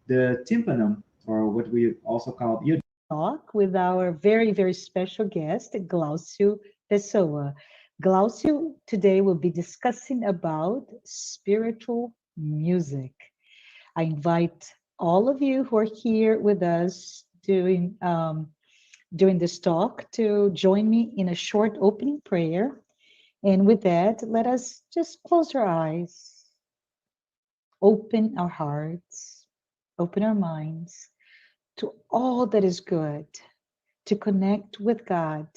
The tympanum, or what we also call ear. Talk with our very, very special guest, Glaucio Pessoa. Glaucio today will be discussing about spiritual music. I invite all of you who are here with us doing this talk to join me in a short opening prayer. And with that, let us just close our eyes, open our hearts, open our minds to all that is good, to connect with God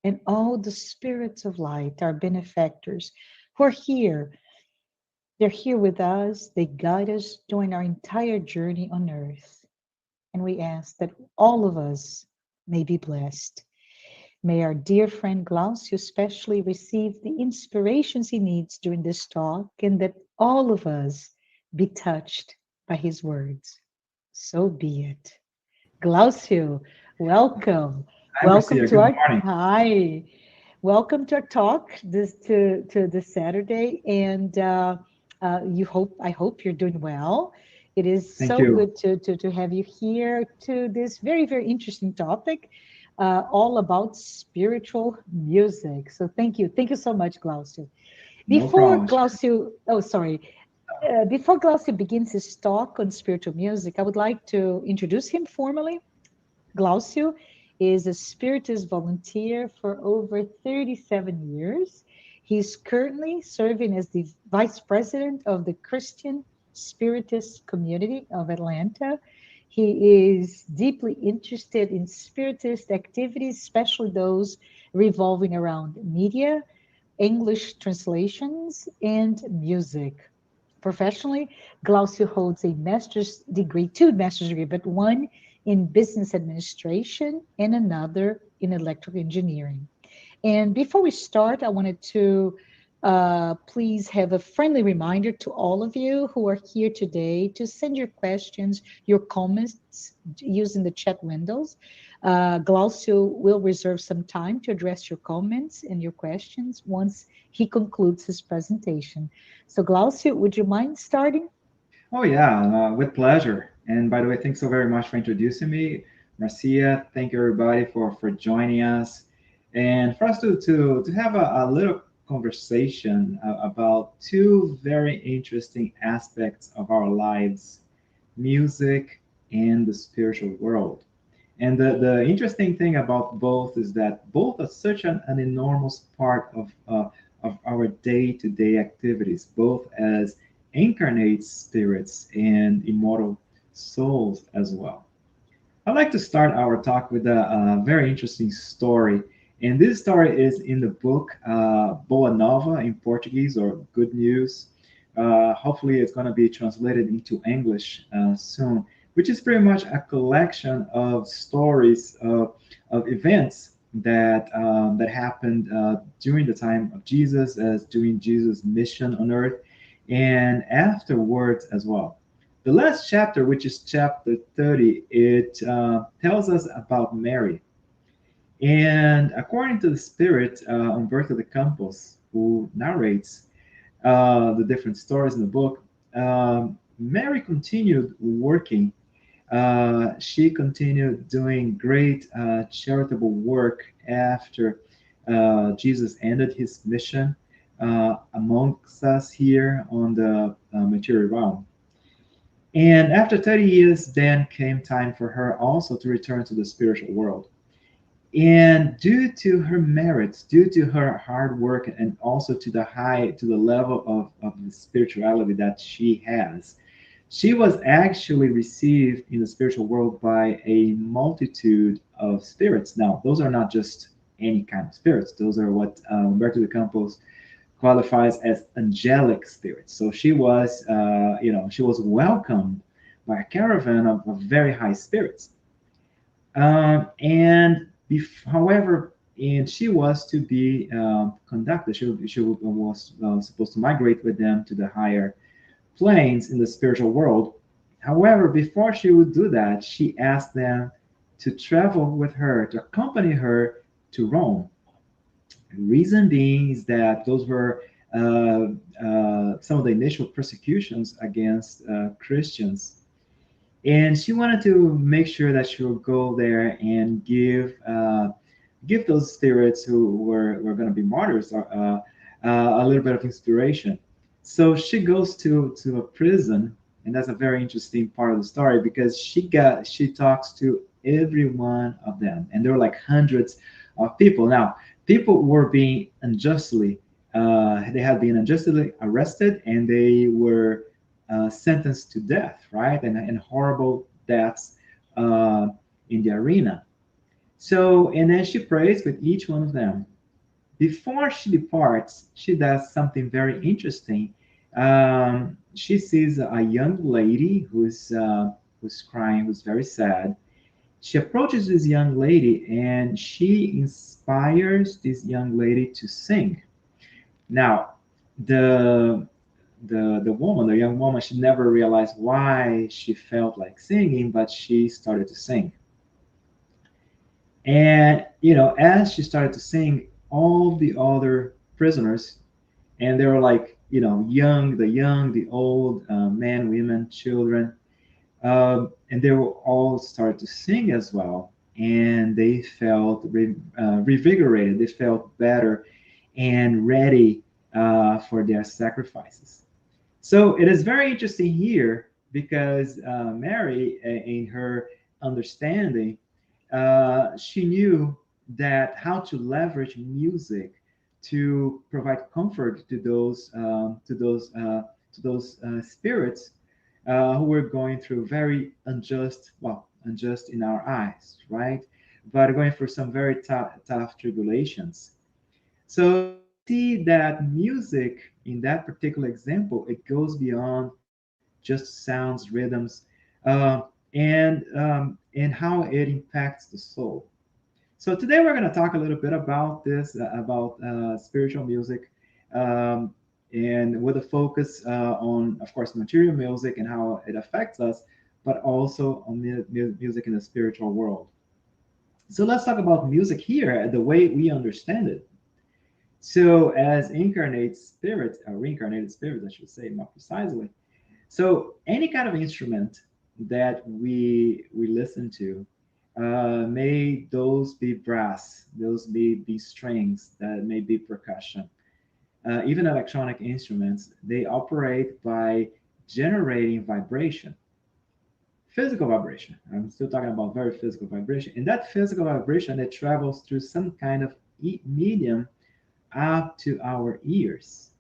and all the spirits of light, our benefactors who are here. They're here with us. They guide us during our entire journey on earth. And we ask that all of us may be blessed. May our dear friend Glaucio especially receive the inspirations he needs during this talk, and that all of us be touched by his words. So be it. Glaucio, welcome. Hi, Welcome Marcia. to Good our morning. hi. Welcome to our talk to this Saturday, and I hope you're doing well. It is Thank so you. good to have you here to this very, very interesting topic, all about spiritual music. So thank you so much, Glaucio. No Before problem. Glaucio, oh sorry, before Glaucio begins his talk on spiritual music, I would like to introduce him formally. Glaucio is a Spiritist volunteer for over 37 years. He's currently serving as the Vice President of the Christian Spiritist Community of Atlanta. He is deeply interested in Spiritist activities, especially those revolving around media, English translations, and music. Professionally, Glaucio holds a master's degree, two master's degree, but one in business administration and another in electrical engineering. And before we start, I wanted to please have a friendly reminder to all of you who are here today to send your questions, your comments using the chat windows. Glaucio will reserve some time to address your comments and your questions once he concludes his presentation. So, Glaucio, would you mind starting? Oh, yeah, with pleasure. And by the way, thanks so very much for introducing me, Marcia. Thank you, everybody, for joining us. And for us to have a little conversation about two very interesting aspects of our lives, music and the spiritual world. And the interesting thing about both is that both are such an enormous part of our day-to-day activities, both as incarnate spirits and immortal souls as well. I'd like to start our talk with a very interesting story. And this story is in the book Boa Nova in Portuguese, or Good News. Hopefully, it's going to be translated into English soon, which is pretty much a collection of stories of events that happened during the time of Jesus, as doing Jesus' mission on earth, and afterwards as well. The last chapter, which is chapter 30, it tells us about Mary. And according to the Spirit, Umberto de Campos, who narrates the different stories in the book, Mary continued working. She continued doing great charitable work after Jesus ended his mission amongst us here on the material realm. And after 30 years, then came time for her also to return to the spiritual world. And due to her merits, due to her hard work, and also to the level of the spirituality that she has, she was actually received in the spiritual world by a multitude of spirits. Now, those are not just any kind of spirits. Those are what Humberto de Campos qualifies as angelic spirits. So she was welcomed by a caravan of very high spirits. However, and she was to be conducted. She was supposed to migrate with them to the higher planes in the spiritual world. However, before she would do that, she asked them to travel with her, to accompany her to Rome. The reason being is that those were some of the initial persecutions against Christians, and she wanted to make sure that she would go there and give those spirits who were going to be martyrs a little bit of inspiration. So she goes to a prison, and that's a very interesting part of the story because she talks to every one of them, and there were like hundreds of people. Now, people were being unjustly they had been unjustly arrested, and they were sentenced to death, right? And horrible deaths uh, in the arena. So, and then she prays with each one of them. Before she departs, she does something very interesting. She sees a young lady who's crying, who's very sad. She approaches this young lady and she inspires this young lady to sing. Now, the the young woman, she never realized why she felt like singing, but she started to sing. And as she started to sing, all the other prisoners, and they were like, the old, men, women, children, and they were all started to sing as well, and they felt revigorated. They felt better and ready for their sacrifices. So it is very interesting here because Mary, in her understanding, she knew that how to leverage music to provide comfort to those spirits who were going through very unjust in our eyes, right? But going through some very tough tribulations. So we see that music in that particular example, it goes beyond just sounds, rhythms, uh, and how it impacts the soul. So today we're going to talk a little bit about this, about spiritual music, um, and with a focus on, of course, material music and how it affects us, but also on music in the spiritual world. So let's talk about music here, the way we understand it. So as incarnate spirits, or reincarnated spirits, I should say more precisely. So any kind of instrument that we listen to, may those be brass, those be strings, that may be percussion, even electronic instruments, they operate by generating vibration, physical vibration. I'm still talking about very physical vibration. And that physical vibration, it travels through some kind of medium up to our ears.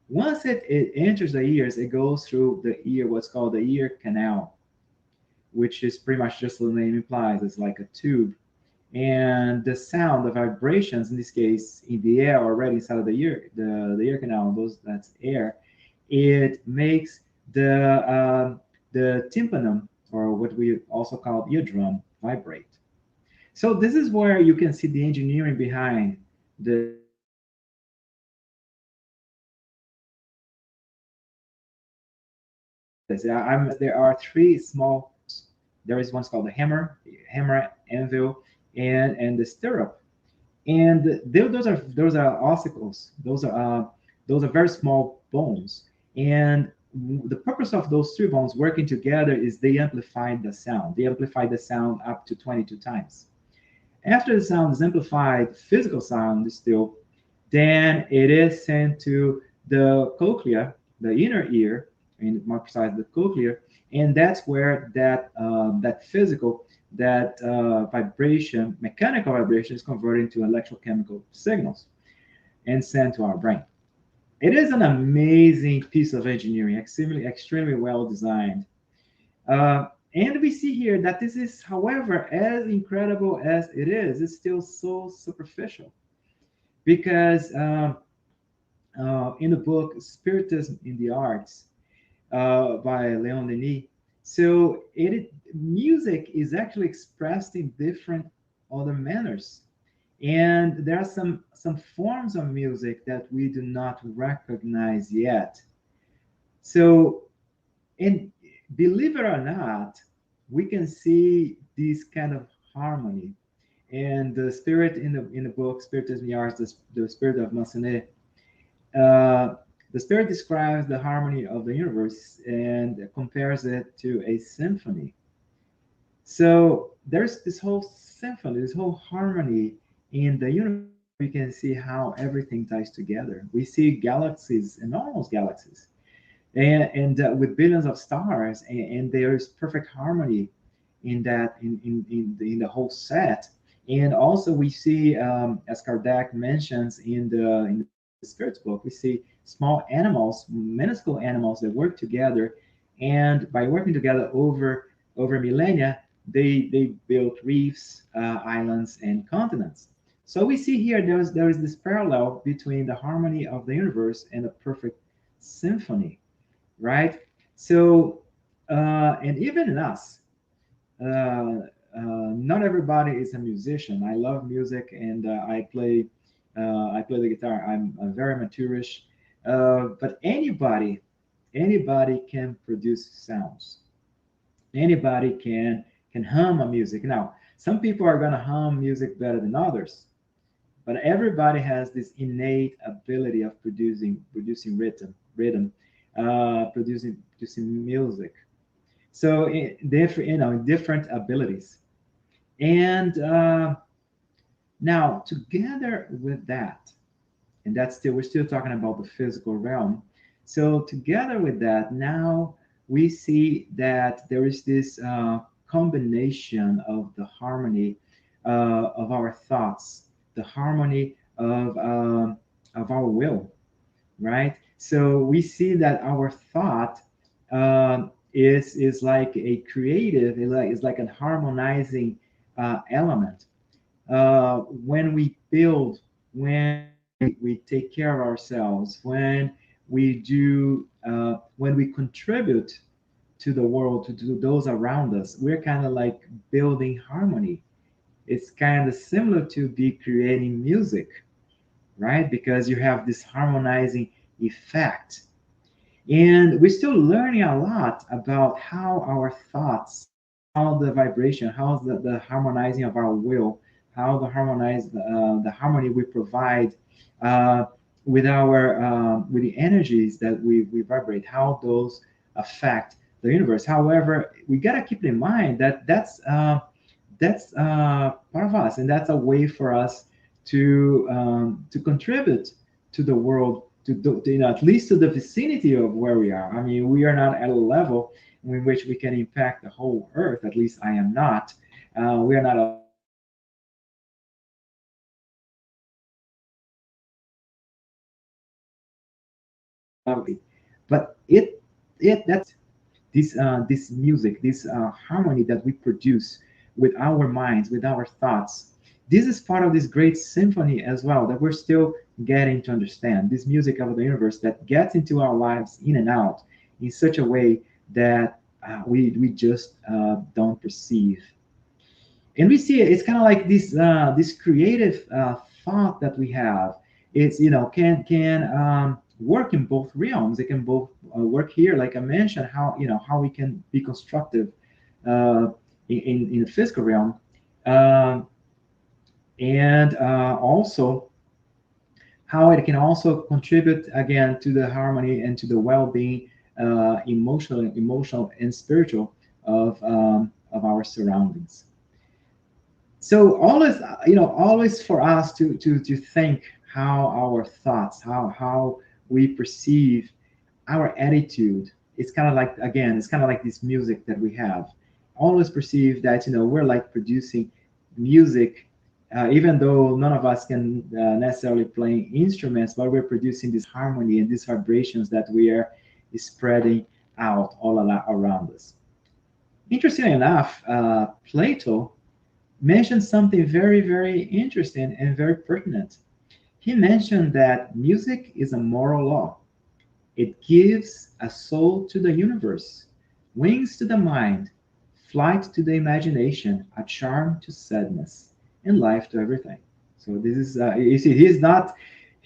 Once it enters the ears, it goes through the ear, what's called the ear canal, which is pretty much just the name implies. It's like a tube. And the sound, the vibrations, in this case, in the air already inside of the ear, the ear canal, that's air, it makes the tympanum, or what we also call eardrum, vibrate. So this is where you can see the engineering behind the there are three small. There is one's called the hammer, anvil, and the stirrup. And those are ossicles. Those are very small bones. And the purpose of those three bones working together is they amplify the sound. They amplify the sound up to 22 times. After the sound is amplified, physical sound is still, then it is sent to the cochlea, the inner ear, and more precise, the cochlea, and that's where that physical, that vibration, mechanical vibration, is converted into electrochemical signals and sent to our brain. It is an amazing piece of engineering, extremely well designed. And we see here that this is, however, as incredible as it is, it's still so superficial. Because in the book Spiritism in the Arts by Leon Denis, so music is actually expressed in different other manners. And there are some forms of music that we do not recognize yet. So, and believe it or not, we can see this kind of harmony. And the spirit in the book Spiritism in the Arts, the spirit of Massenet, uh, the spirit describes the harmony of the universe and compares it to a symphony. So there's this whole symphony, this whole harmony in the universe. We can see how everything ties together. We see galaxies, enormous galaxies, and with billions of stars, and there's perfect harmony in that in the whole set. And also we see, as Kardec mentions in the Spirit's book, we see small animals, minuscule animals that work together, and by working together over millennia, they built reefs, islands, and continents. So we see here there is this parallel between the harmony of the universe and a perfect symphony, right? So, and even in us, not everybody is a musician. I love music, and I play the guitar. I'm very amateurish, but anybody can produce sounds. Anybody can hum a music. Now, some people are gonna hum music better than others, but everybody has this innate ability of producing producing music. So different, different abilities. And now together with that, and that's still, we're still talking about the physical realm. So together with that, now we see that there is this combination of the harmony of our thoughts, the harmony of our will, right? So we see that our thought is like a creative, is like a harmonizing element. When we build, when we take care of ourselves, when we contribute to the world, to those around us, we're kind of like building harmony. It's kind of similar to be creating music, right? Because you have this harmonizing effect. And we're still learning a lot about how our thoughts, how the vibration, how the harmonizing of our will, how the harmony we provide uh, with the energies that we vibrate, how those affect the universe. However, we gotta keep in mind that that's part of us, and that's a way for us to contribute to the world, at least to the vicinity of where we are. I mean, we are not at a level in which we can impact the whole earth. At least I am not. We are not a but this music, this harmony that we produce with our minds, with our thoughts. This is part of this great symphony as well that we're still getting to understand. This music of the universe that gets into our lives in and out in such a way that we just don't perceive. And we see it's kind of like this creative thought that we have. It's can work in both realms. It can both work here, like I mentioned, how we can be constructive uh, in the physical realm, um, and also how it can also contribute again to the harmony and to the well-being, emotional and spiritual of our surroundings. So always, always for us to think how our thoughts, how we perceive, our attitude, it's kind of like, again, it's kind of like this music that we have. Always perceive that, we're like producing music, even though none of us can necessarily play instruments, but we're producing this harmony and these vibrations that we are spreading out all around us. Interestingly enough, Plato mentioned something very, very interesting and very pertinent. He mentioned that music is a moral law. It gives a soul to the universe, wings to the mind, flight to the imagination, a charm to sadness, and life to everything. So this is, you see, he's not,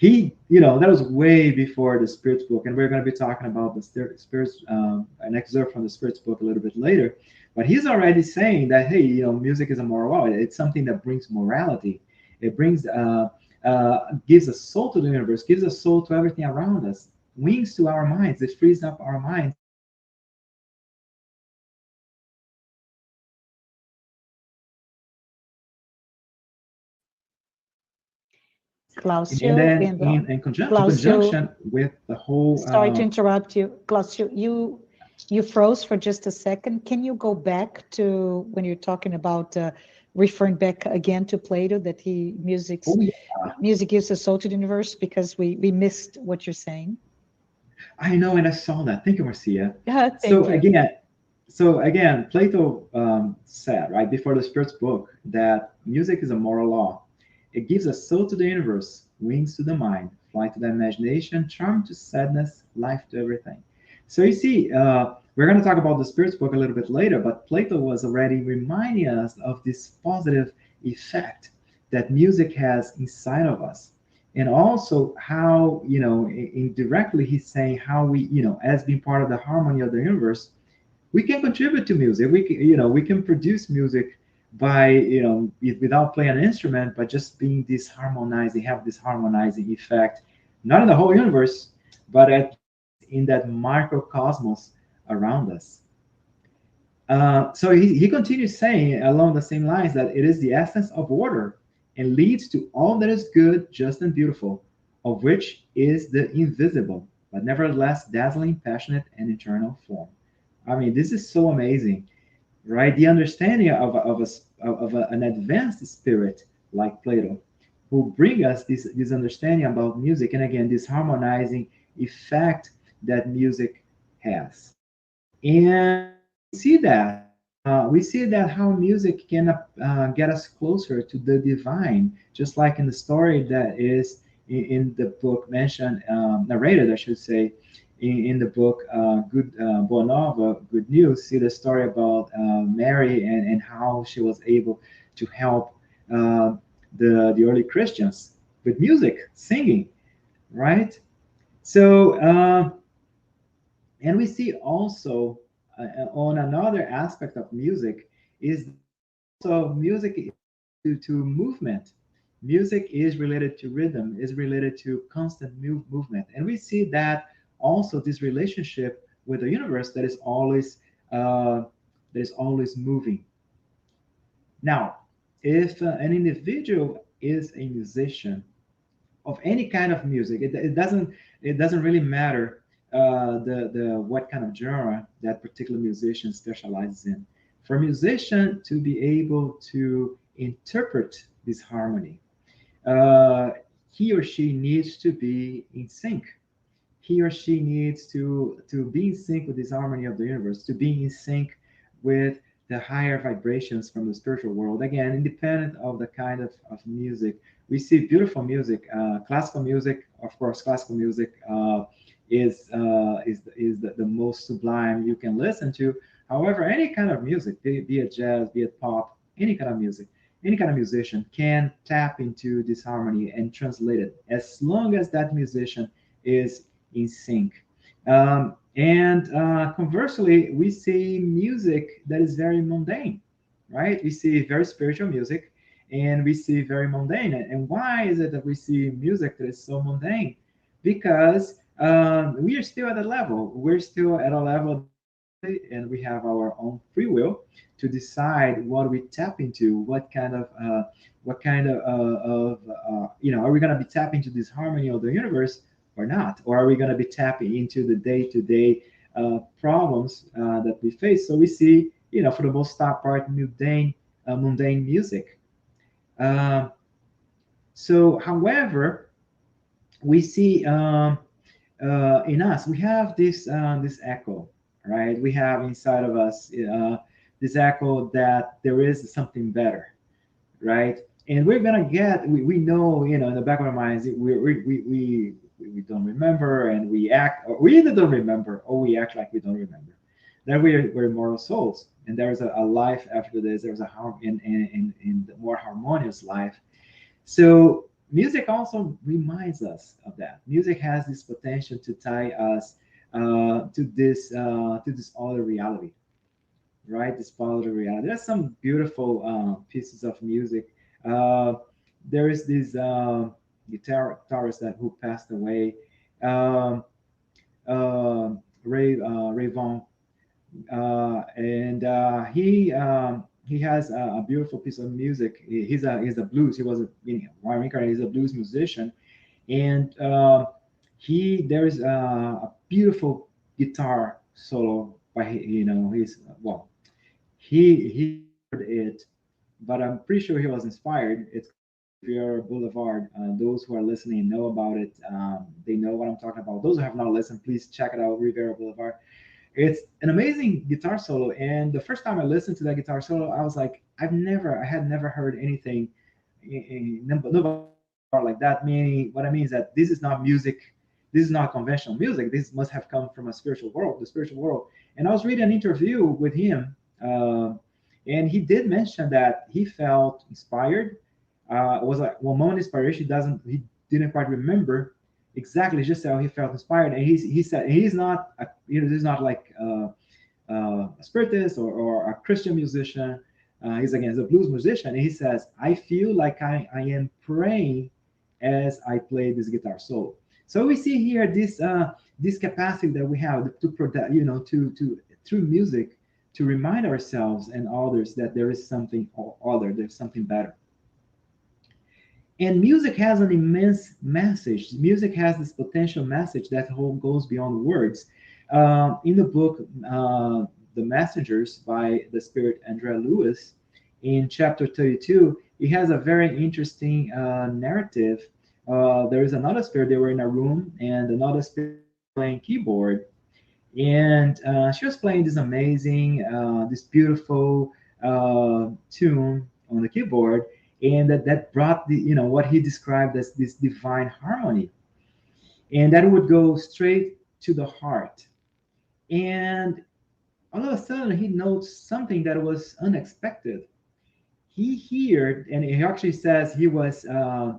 that was way before the Spirits book, and we're going to be talking about the Spirits, an excerpt from the Spirits book a little bit later. But he's already saying that, hey, music is a moral law. It's something that brings morality. It brings, gives a soul to the universe, gives a soul to everything around us, wings to our minds. It frees up our minds. And Glaucio, then and in Glaucio, conjunction with the whole, sorry to interrupt you. Glaucio, you froze for just a second. Can you go back to when you're talking about referring back again to Plato, that oh yeah, music gives a soul to the universe, because we missed what you're saying. I know, and I saw that. Thank you, Marcia. Thank So you. again, so again, Plato said right before the Spirits book that music is a moral law. It gives a soul to the universe, wings to the mind, flight to the imagination, charm to sadness, life to everything. So you see, we're going to talk about the Spirits book a little bit later, but Plato was already reminding us of this positive effect that music has inside of us. And also how, indirectly he's saying how we, as being part of the harmony of the universe, we can contribute to music. We can, we can produce music by, without playing an instrument, but just being this harmonizing, have this harmonizing effect, not in the whole universe, but in that microcosmos around us. So he continues saying along the same lines that it is the essence of order and leads to all that is good, just, and beautiful, of which is the invisible, but nevertheless dazzling, passionate, and eternal form. I mean, this is so amazing, right? The understanding an advanced spirit like Plato, who bring us this understanding about music, and again, this harmonizing effect that music has. And see that we see that how music can get us closer to the divine, just like in the story that is in the book mentioned, narrated, I should say, in the book Good Boa Nova, Good News. See the story about Mary and how she was able to help the early Christians with music, singing, right? So, and we see also on another aspect of music is so music to movement. Music is related to rhythm, is related to constant movement, and we see that also this relationship with the universe uh, that is always moving. Now, if an individual is a musician of any kind of music, it doesn't really matter the what kind of genre that particular musician specializes in. For a musician to be able to interpret this harmony, uh, he or she needs to be in sync. He or she needs to be in sync with this harmony of the universe, to be in sync with the higher vibrations from the spiritual world. Again, independent of the kind of music, we see beautiful music, classical music. Of course, classical music is the most sublime you can listen to. However, any kind of music, be it jazz, be it pop, any kind of music, any kind of musician can tap into this harmony and translate it, as long as that musician is in sync. And conversely, we see music that is very mundane, right? We see very spiritual music, and we see very mundane. And why is it that we see music that is so mundane? Because we are still at a level. We're still at a level, and we have our own free will to decide what we tap into, are we going to be tapping into this harmony of the universe or not, or are we going to be tapping into the day-to-day problems that we face. So we see, for the most part, mundane music. Uh, however, we see in us, we have this echo, right? We have inside of us this echo that there is something better, right? And we're gonna we know, in the back of our minds, we don't remember, and we act, or we either don't remember or we act like we don't remember. That we're immortal souls, and there's a life after this. There's in the more harmonious life. So music also reminds us of that. Music has this potential to tie us to this other reality, right? This other reality. There's some beautiful pieces of music. Uh, there is this guitarist that who passed away, um, Ray Vaughan, and he has a beautiful piece of music. He's a blues. He was he's a blues musician, and he there's a beautiful guitar solo by he's well he heard it, but I'm pretty sure he was inspired. It's Riviera Boulevard. Those who are listening know about it. They know what I'm talking about. Those who have not listened, please check it out. Riviera Boulevard. It's an amazing guitar solo, and the first time I listened to that guitar solo, I was like, I had never heard anything, nobody like that. Meaning, what I mean is that this is not music, this is not conventional music. This must have come from a spiritual world, the spiritual world. And I was reading an interview with him, and he did mention that he felt inspired. It was like one moment inspiration. He didn't quite remember exactly just how he felt inspired, and he said he's not he's not like a spiritist or a Christian musician. He's a blues musician, and he says, I feel like I am praying as I play this guitar solo. So we see here this capacity that we have to protect, to through music, to remind ourselves and others that there is something other, there's something better. And music has an immense message. Music has this potential message that goes beyond words. In the book, The Messengers by the spirit Andrea Lewis, in chapter 32, he has a very interesting narrative. There is another spirit, they were in a room, and another spirit playing keyboard. And she was playing this amazing, this beautiful tune on the keyboard, and that brought what he described as this divine harmony, and that would go straight to the heart. And all of a sudden, he notes something that was unexpected. He heard, and he actually says uh,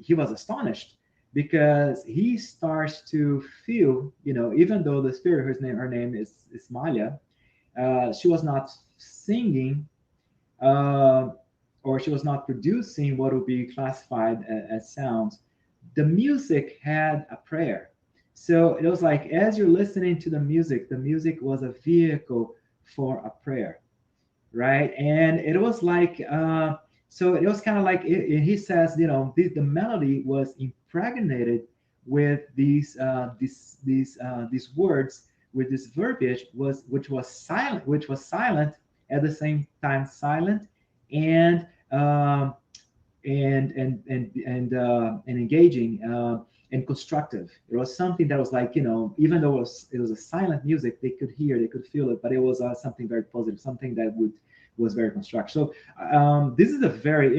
he was astonished because he starts to feel, even though the spirit, her name is Malia, she was not singing, uh, or she was not producing what would be classified as sounds. The music had a prayer. So it was like, as you're listening to the music was a vehicle for a prayer, right? And it was like, so it was kind of like, he says, the melody was impregnated with these words, with this verbiage, which was silent, at the same time silent, and and engaging, and constructive. It was something that was like, even though it was a silent music, they could feel it, but it was something very positive, something that was very constructive. So this is a very,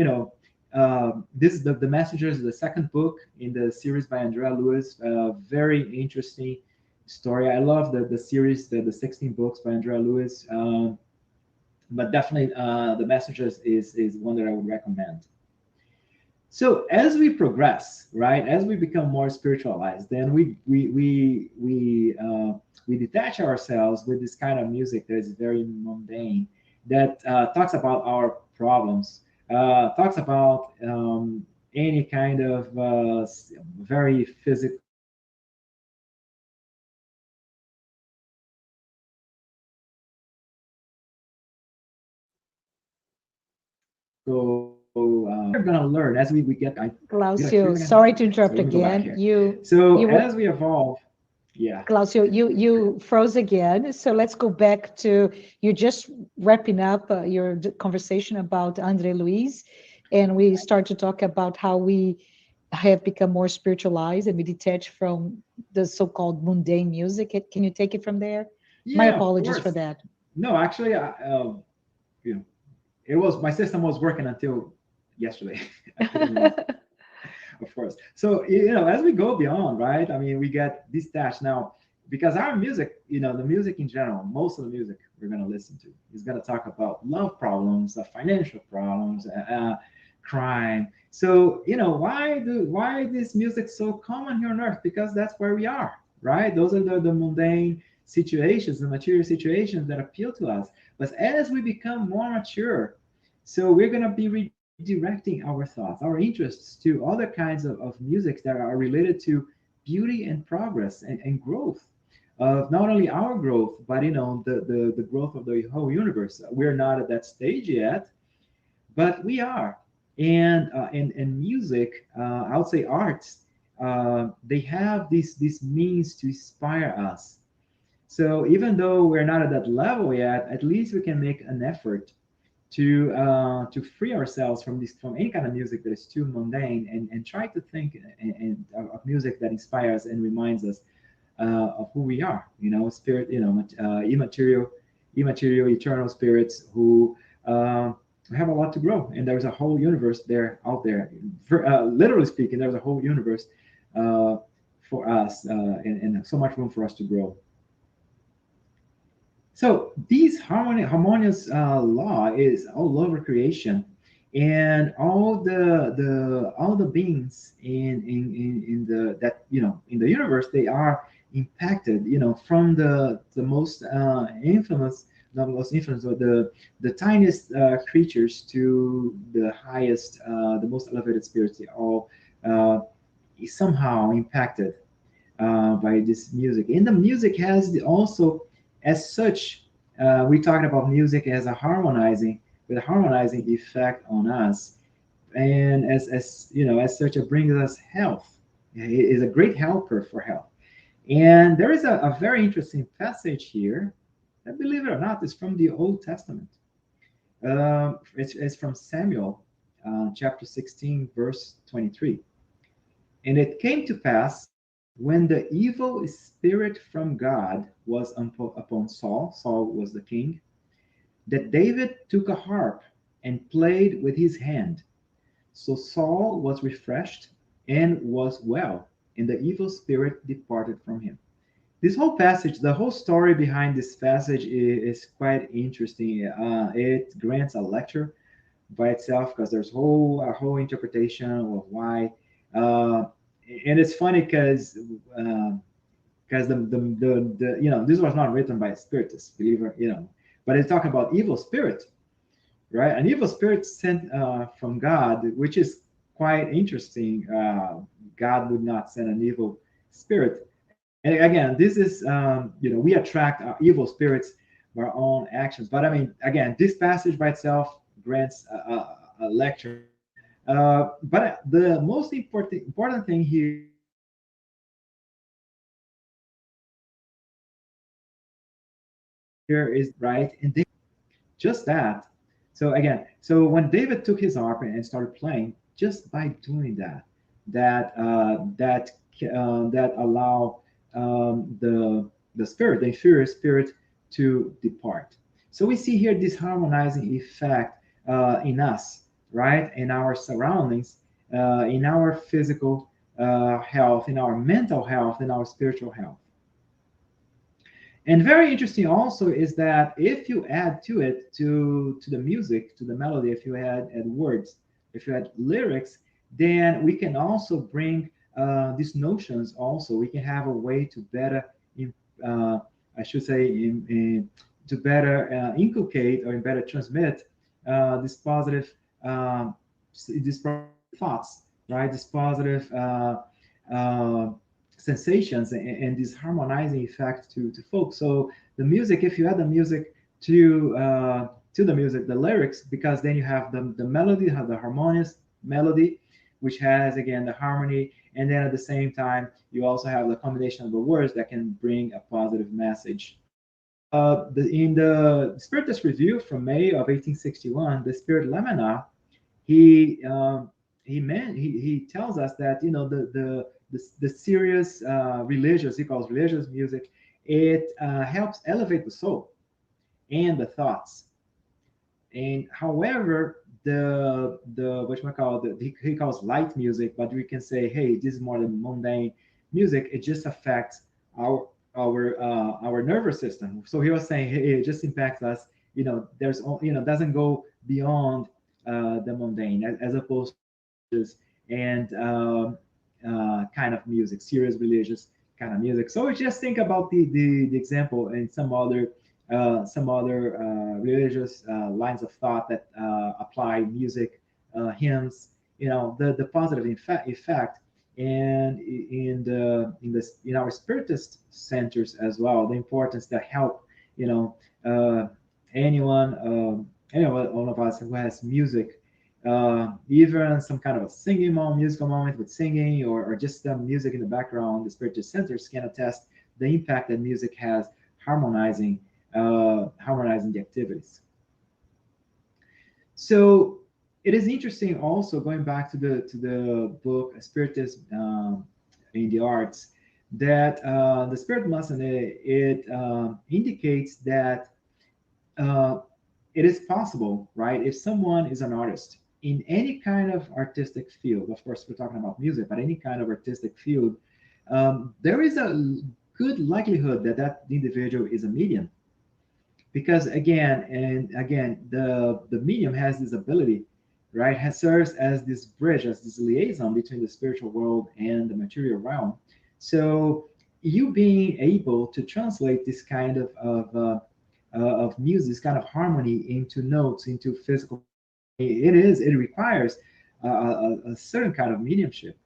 this is the Messengers, the second book in the series by Andrea Lewis. Very interesting story. I love the series, the 16 books by Andrea Lewis. But definitely, the Messengers is one that I would recommend. So as we progress, right, as we become more spiritualized, then we detach ourselves with this kind of music that is very mundane, that talks about our problems, talks about any kind of very physical. We're gonna learn as we get. I did I freeze Glaucio, again? sorry to So interrupt let me go back again. here. You So you were as we evolve, Yeah. Glaucio, you froze again. So let's go back to, you're just wrapping up your conversation about Andre Luis, and we start to talk about how we have become more spiritualized and we detach from the so-called mundane music. Can you take it from there? My Yeah, of apologies for course. that. No, actually, you know, it was my system was working until yesterday. I couldn't, of course. So as we go beyond, right? I mean, we get detached now because our music, the music in general, most of the music we're going to listen to is going to talk about love problems, financial problems, crime. So why this music so common here on earth? Because that's where we are, right? Those are the mundane situations, the material situations that appeal to us. But as we become more mature, so we're going to be redirecting our thoughts, our interests to other kinds of music that are related to beauty and progress and growth of not only our growth, but the growth of the whole universe. We're not at that stage yet, but we are. And music, I would say arts, they have this means to inspire us. So even though we're not at that level yet, at least we can make an effort to free ourselves from any kind of music that is too mundane, and try to think of music that inspires and reminds us of who we are. Spirit, immaterial, eternal spirits who have a lot to grow, and there's a whole universe there out there. Literally speaking, there's a whole universe for us, and so much room for us to grow. So these harmonious law is all over creation, and all the beings in the that in the universe, they are impacted, from the most infamous, not most infamous, but the tiniest creatures to the highest, the most elevated spirits. They all somehow impacted by this music. And the music has also, as such, we talked about music as a harmonizing, with a harmonizing effect on us, and as such, it brings us health. It is a great helper for health. And there is a very interesting passage here that, believe it or not, is from the Old Testament. It's from Samuel, chapter 16, verse 23. And it came to pass, when the evil spirit from God was upon Saul, Saul was the king, that David took a harp and played with his hand. So Saul was refreshed and was well, and the evil spirit departed from him. This whole passage, the whole story behind this passage is quite interesting. It grants a lecture by itself, because there's a whole interpretation of why. And it's funny because this was not written by a spiritist, believer, but it's talking about evil spirit, right? An evil spirit sent from God, which is quite interesting. God would not send an evil spirit. And again, this is we attract our evil spirits by our own actions. But I mean, again, this passage by itself grants a lecture. But the most important thing here is right, and just that. So again, so when David took his harp and started playing, just by doing that, that allow the inferior spirit to depart. So we see here this harmonizing effect in us, right, in our surroundings, in our physical health, in our mental health, in our spiritual health. And very interesting also is that if you add to it, to the music, to the melody, if you add words, if you add lyrics, then we can also bring these notions. Also, we can have a way to better, uh, I should say, to better inculcate or better transmit this positive, these thoughts, right? This positive. Uh, Sensations and this harmonizing effect to folks. So the music, if you add the music to the music, the lyrics, because then you have the melody, have the harmonious melody which has again the harmony, and then at the same time you also have the combination of the words that can bring a positive message. In the Spiritist Review from May of 1861, the Spirit Lamina, he he tells us that the serious religious, he calls religious music, it helps elevate the soul and the thoughts. And however, the what you call he calls light music, but we can say, hey, this is more the mundane music. It just affects our nervous system. So he was saying, hey, it just impacts us. There's doesn't go beyond the mundane, as opposed to and kind of music, serious religious kind of music. So just think about the example and some other religious lines of thought that apply music, hymns, the positive effect, and in our spiritist centers as well, the importance that help anyone, all of us who has music, even some kind of a singing moment, musical moment with singing, or just music in the background, the spiritist centers can attest the impact that music has harmonizing the activities. So it is interesting also, going back to the book Spiritism in the Arts, that the spirit lesson, it indicates that it is possible, right? If someone is an artist in any kind of artistic field, of course we're talking about music, but any kind of artistic field, there is a good likelihood that that individual is a medium, because again the medium has this ability, right? Has serves as this bridge, as this liaison between the spiritual world and the material realm. So you being able to translate this kind of music, this kind of harmony, into notes, into physical, it requires a certain kind of mediumship.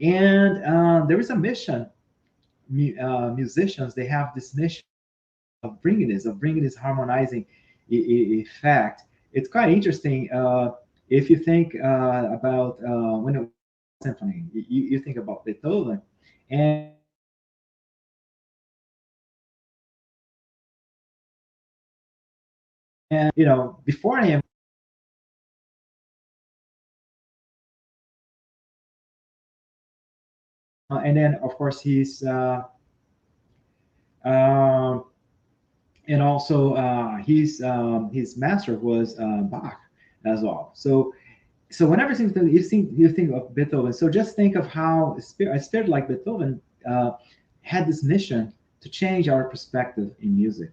And there is a mission. Musicians, they have this mission of bringing this harmonizing effect. It's quite interesting. If you think about when it symphony, you think about Beethoven, and before him, and then of course um, and also his master was Bach as well. So whenever you think of Beethoven, so just think of how a spirit like Beethoven had this mission to change our perspective in music.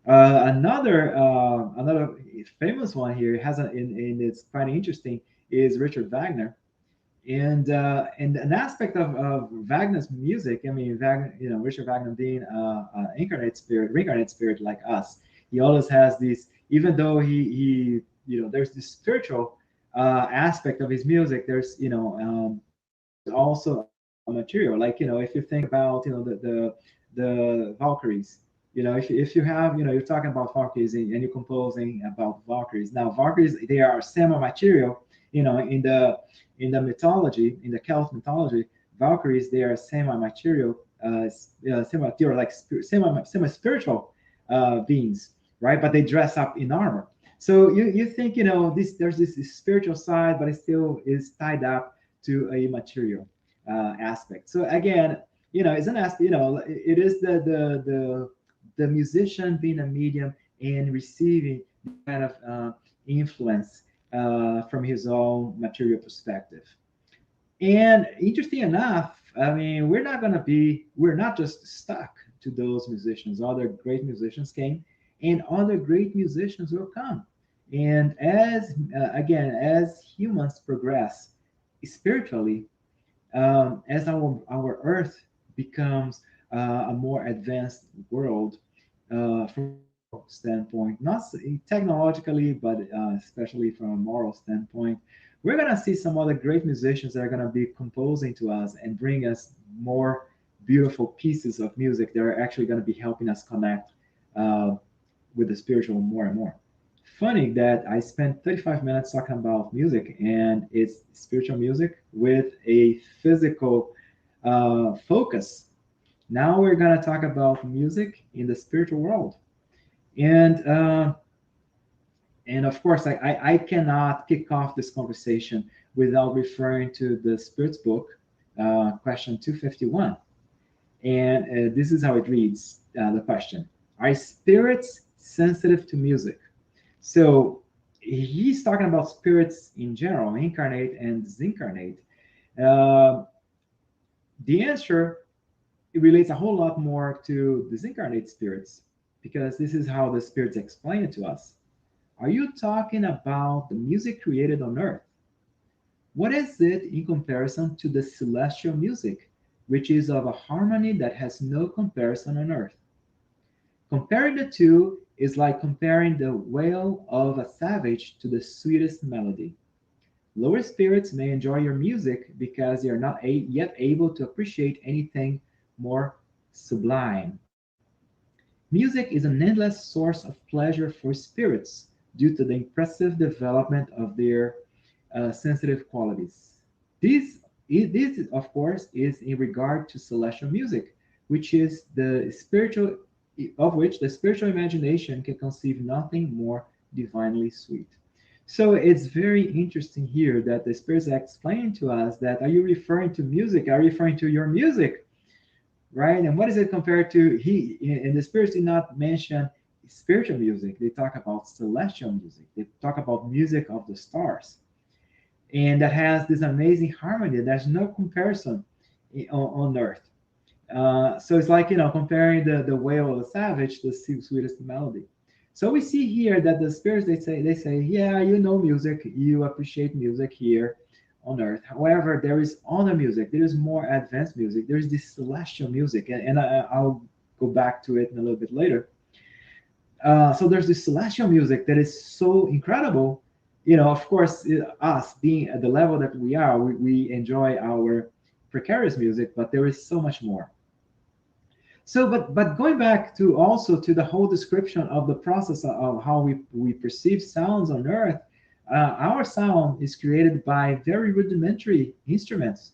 Another famous one here has and it's quite interesting, is Richard Wagner. And an aspect of Wagner's music, I mean, Wagner, Richard Wagner being an reincarnated spirit like us, he always has these. Even though there's this spiritual aspect of his music. There's also material, like if you think about the Valkyries. If you have, you're talking about Valkyries, and you're composing about Valkyries. Now Valkyries, they are semi-material. In the mythology, in the Celtic mythology, Valkyries, they are semi-material, semi-material, like semi-spiritual beings, right? But they dress up in armor. So you think there's this spiritual side, but it still is tied up to a material aspect. So again, it's an aspect. It is the musician being a medium and receiving kind of influence from his own material perspective. And interesting enough, I mean, we're not just stuck to those musicians. Other great musicians came, and other great musicians will come. And as humans progress spiritually, as our Earth becomes a more advanced world from a standpoint, not technologically, but especially from a moral standpoint, we're gonna see some other great musicians that are gonna be composing to us and bring us more beautiful pieces of music that are actually gonna be helping us connect with the spiritual more and more. funny that I spent 35 minutes talking about music, and it's spiritual music with a physical focus. Now we're going to talk about music in the spiritual world. And of course, I cannot kick off this conversation without referring to the Spirit's book, question 251. And this is how it reads, the question: Are spirits sensitive to music? So he's talking about spirits in general, incarnate and disincarnate. Uh, the answer, it relates a whole lot more to disincarnate spirits, because this is how the spirits explain it to us. Are you talking about the music created on earth? What is it in comparison to the celestial music, which is of a harmony that has no comparison on earth? Comparing the two is like comparing the wail of a savage to the sweetest melody. Lower spirits may enjoy your music because they are not yet able to appreciate anything more sublime. Music is an endless source of pleasure for spirits due to the impressive development of their sensitive qualities. This, of course, is in regard to celestial music, which is the spiritual, of which the spiritual imagination can conceive nothing more divinely sweet. So it's very interesting here that the spirits are explaining to us that, are you referring to music? Are you referring to your music? Right? And what is it compared to? And the spirits did not mention spiritual music. They talk about celestial music. They talk about music of the stars, and that has this amazing harmony. There's no comparison on earth. So it's like, comparing the wail of a savage to the sweetest melody. So we see here that the spirits, they say, yeah, music, you appreciate music here on earth. However, there is other music. There is more advanced music. There is this celestial music, and I'll go back to it in a little bit later. So there's this celestial music that is so incredible. Of course, us being at the level that we are, we enjoy our precarious music, but there is so much more. So, but going back to also to the whole description of the process of how we perceive sounds on Earth, our sound is created by very rudimentary instruments.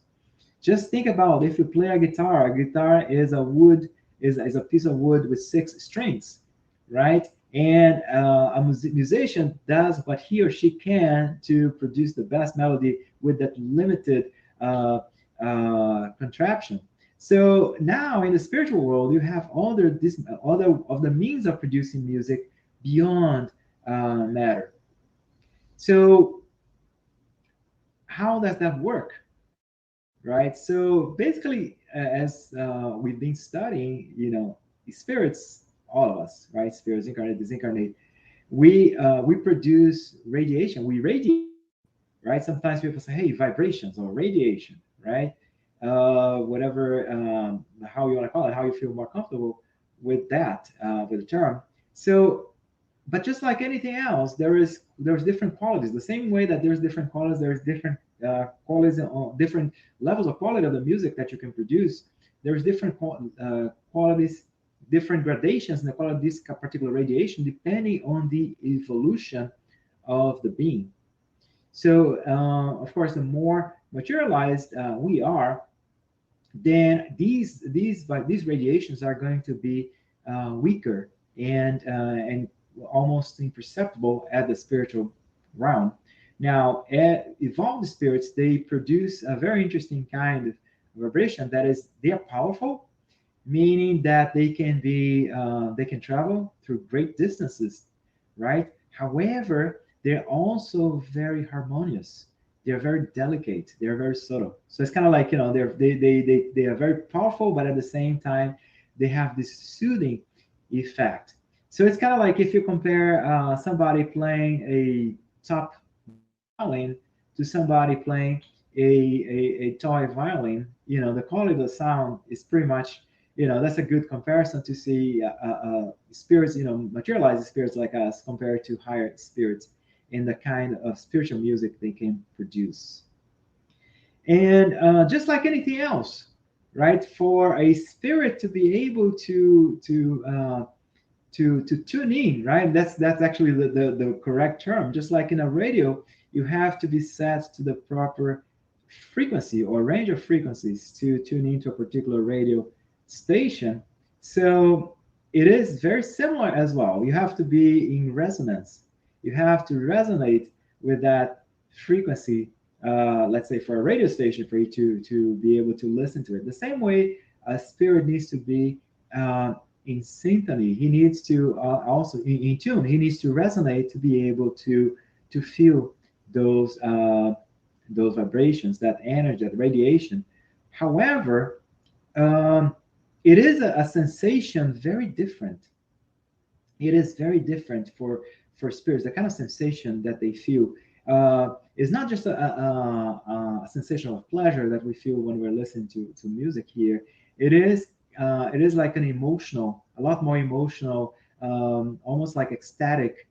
Just think about, if you play a guitar is a piece of wood with 6 strings, right? And a musician does what he or she can to produce the best melody with that limited contraption. So now in the spiritual world, you have other of the means of producing music beyond matter. So how does that work, right? So basically, as we've been studying, spirits, all of us, right? Spirits, incarnate, disincarnate, we produce radiation. We radiate, right? Sometimes people say, hey, vibrations or radiation, right? Whatever, how you want to call it, how you feel more comfortable with that, with the term. So, but just like anything else, there's different qualities. The same way that there's different qualities, there's different qualities on different levels of quality of the music that you can produce. There's different qualities, different gradations in the quality of this particular radiation, depending on the evolution of the being. So, of course, the more materialized we are, then these radiations are going to be weaker and almost imperceptible at the spiritual realm. Now, evolved spirits, they produce a very interesting kind of vibration that is, they are powerful, meaning that they can travel through great distances, right? However, they're also very harmonious. They're very delicate. They're very subtle. So it's kind of like, they are very powerful, but at the same time, they have this soothing effect. So it's kind of like if you compare somebody playing a top violin to somebody playing a toy violin, the quality of the sound is pretty much, that's a good comparison to see spirits, materialized spirits like us compared to higher spirits in the kind of spiritual music they can produce. And just like anything else, right? For a spirit to be able to to tune in, right? That's actually the correct term. Just like in a radio, you have to be set to the proper frequency or range of frequencies to tune into a particular radio station. So it is very similar as well. You have to be in resonance. You have to resonate with that frequency. Let's say for a radio station, for you to be able to listen to it. The same way a spirit needs to be in symphony. He needs to also in tune. He needs to resonate to be able to feel those those vibrations, that energy, that radiation. However, um, it is a sensation very different. It is very different for spirits. The kind of sensation that they feel is not just a sensation of pleasure that we feel when we're listening to music here. It is like an emotional, a lot more emotional, almost like ecstatic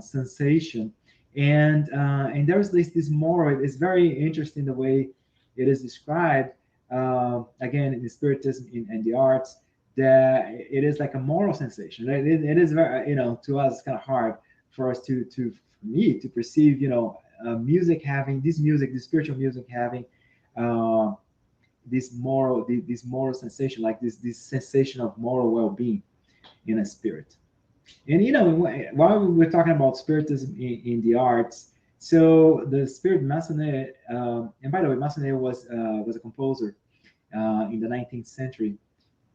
sensation. And there's this more. It's very interesting the way it is described. Again, in the spiritism and the arts, that it is like a moral sensation. It is very, to us, it's kind of hard for us for me to perceive, music having this music, this spiritual music having uh, this moral sensation, like this sensation of moral well-being in a spirit. And while we're talking about spiritism in the arts, so the spirit Massenet, and by the way, Massenet was a composer in the 19th century.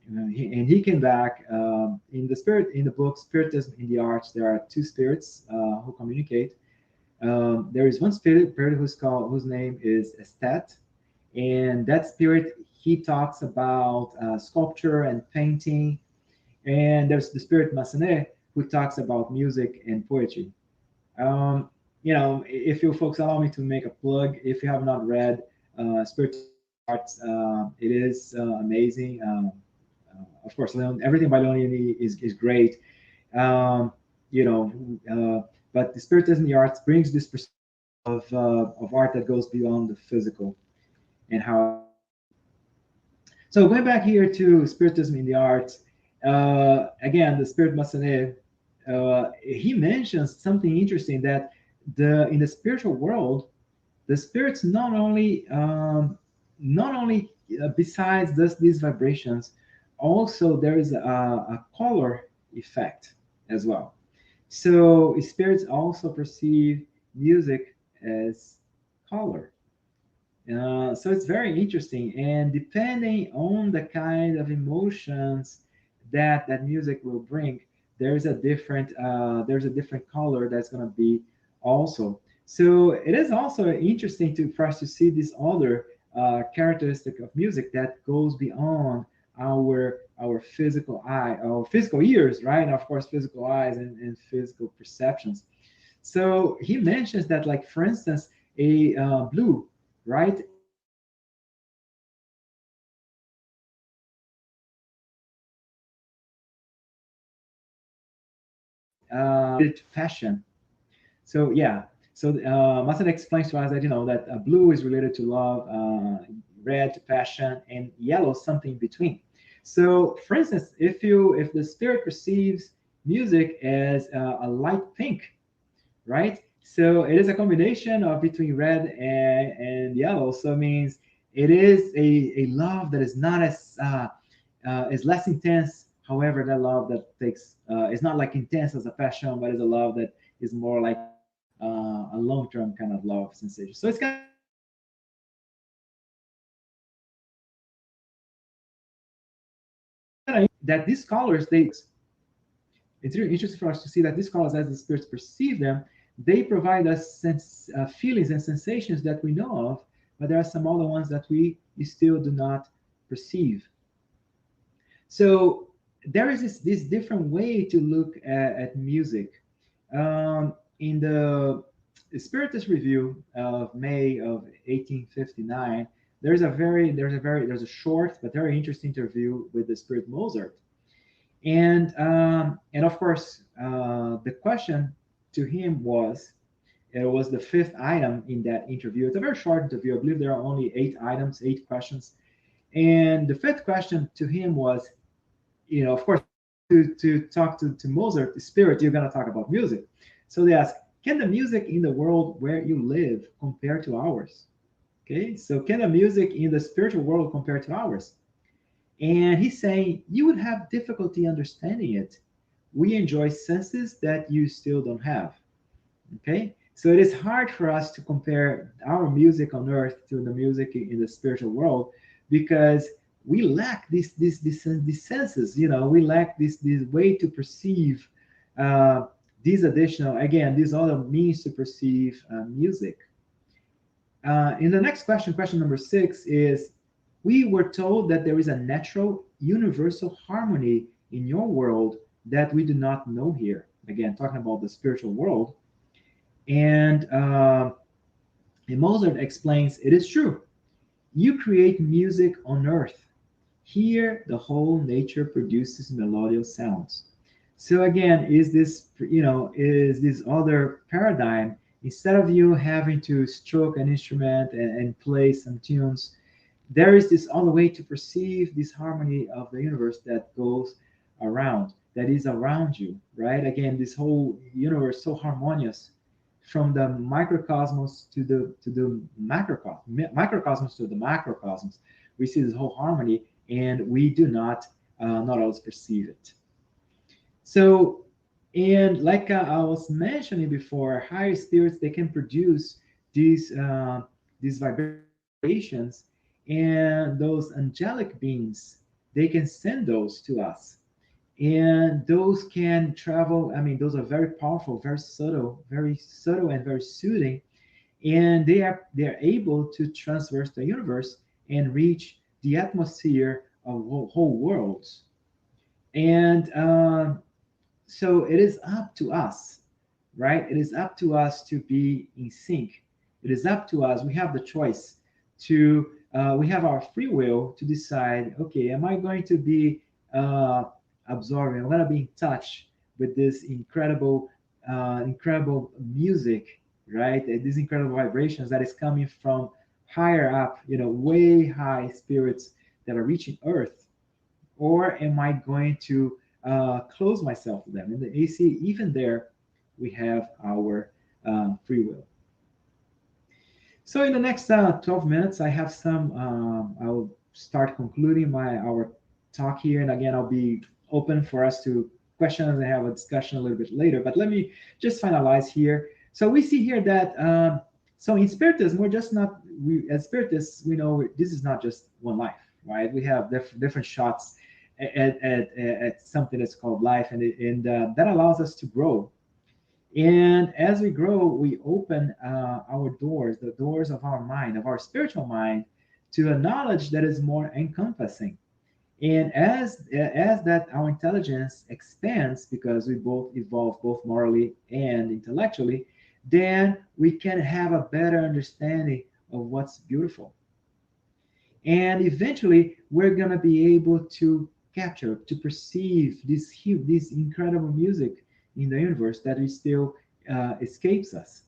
And he came back in the book Spiritism in the Arts. There are two spirits who communicate. There is one spirit whose name is Estet, and that spirit, he talks about sculpture and painting. And there's the spirit Massenet, who talks about music and poetry. If you folks allow me to make a plug, if you have not read Spirit Arts, it is amazing. Of course, everything by Leon is great. Um, but the Spiritism in the Arts brings this perspective of art that goes beyond the physical and how. So going back here to Spiritism in the Arts, again, the Spirit Massenet, he mentions something interesting, that in the spiritual world, the spirits not only besides these vibrations, also there is a color effect as well. So spirits also perceive music as color. So it's very interesting, and depending on the kind of emotions that music will bring, there's a different color that's going to be also. So it is also interesting for us to see this other characteristic of music that goes beyond our physical eye, our physical ears, right? And of course, physical eyes and physical perceptions. So he mentions that, like for instance, a blue, right? Fashion. So yeah, so Masan explains to us that that blue is related to love, red to passion, and yellow something in between. So, for instance, if the spirit perceives music as a light pink, right? So it is a combination of between red and yellow. So it means it is a love that is not is less intense. However, that love that takes is not like intense as a passion, but is a love that is more like a long-term kind of love sensation. So it's kind of that these colors, it's really interesting for us to see that these colors, as the spirits perceive them, they provide us feelings and sensations that we know of, but there are some other ones that we still do not perceive. So there is this different way to look at music. In the Spiritist Review of May of 1859, there's a short but very interesting interview with the Spirit Mozart, and of course the question to him was, it was the fifth item in that interview. It's a very short interview. I believe there are only 8 items, 8 questions, and the fifth question to him was, of course, to talk to Mozart, the spirit, you're going to talk about music. So they ask, can the music in the world where you live compare to ours? Okay, so can the music in the spiritual world compare to ours? And he's saying, you would have difficulty understanding it. We enjoy senses that you still don't have. Okay, so it is hard for us to compare our music on earth to the music in the spiritual world because we lack these senses. You know, we lack this way to perceive these additional, again, these other means to perceive music. In the next question, question number 6 is, we were told that there is a natural universal harmony in your world that we do not know here. Again, talking about the spiritual world. And Mozart explains, it is true. You create music on earth. Here, the whole nature produces melodious sounds. So again, is this other paradigm, instead of you having to stroke an instrument and play some tunes, there is this other way to perceive this harmony of the universe that goes around, that is around you, right? Again, this whole universe so harmonious, from the microcosmos to the microcosmos to the macrocosmos. We see this whole harmony, and we do not always perceive it. So, and like I was mentioning before, higher spirits, they can produce these vibrations, and those angelic beings, they can send those to us, and those can travel. I mean, those are very powerful, very subtle and very soothing, and they are able to traverse the universe and reach the atmosphere of whole worlds. And so it is up to us, right? It is up to us to be in sync. It is up to us. We have the choice to. We have our free will to decide. Okay, am I going to be absorbing? I'm going to be in touch with this incredible music, right? These incredible vibrations that is coming from higher up, way high spirits that are reaching Earth, or am I going to close myself to them? And the AC, even there, we have our free will. So in the next 12 minutes, I have I'll start concluding our talk here. And again, I'll be open for us to questions and have a discussion a little bit later. But let me just finalize here. So we see here that, so in Spiritism, we're just not, as Spiritists, we know this is not just one life, right? We have different shots at something that's called life, and that allows us to grow. And as we grow, we open our doors, the doors of our mind, of our spiritual mind, to a knowledge that is more encompassing. And as that our intelligence expands, because we both evolve both morally and intellectually, then we can have a better understanding of what's beautiful. And eventually, we're going to be able to capture, to perceive this incredible music in the universe that is still escapes us.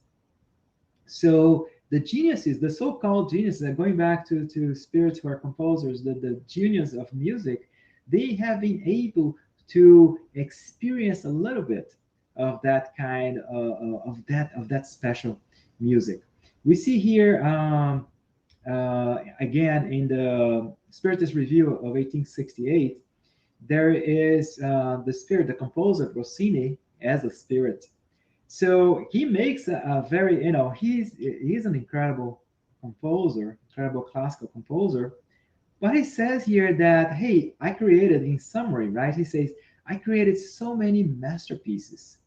So the geniuses, the so-called geniuses, going back to spirits who are composers, the genius of music, they have been able to experience a little bit of that kind of that special music. We see here again in the Spiritist Review of 1868, there is the spirit, the composer Rossini, as a spirit. So he makes a very, he's an incredible composer, incredible classical composer. But he says here that, hey, I created, in summary, right? He says, I created so many masterpieces,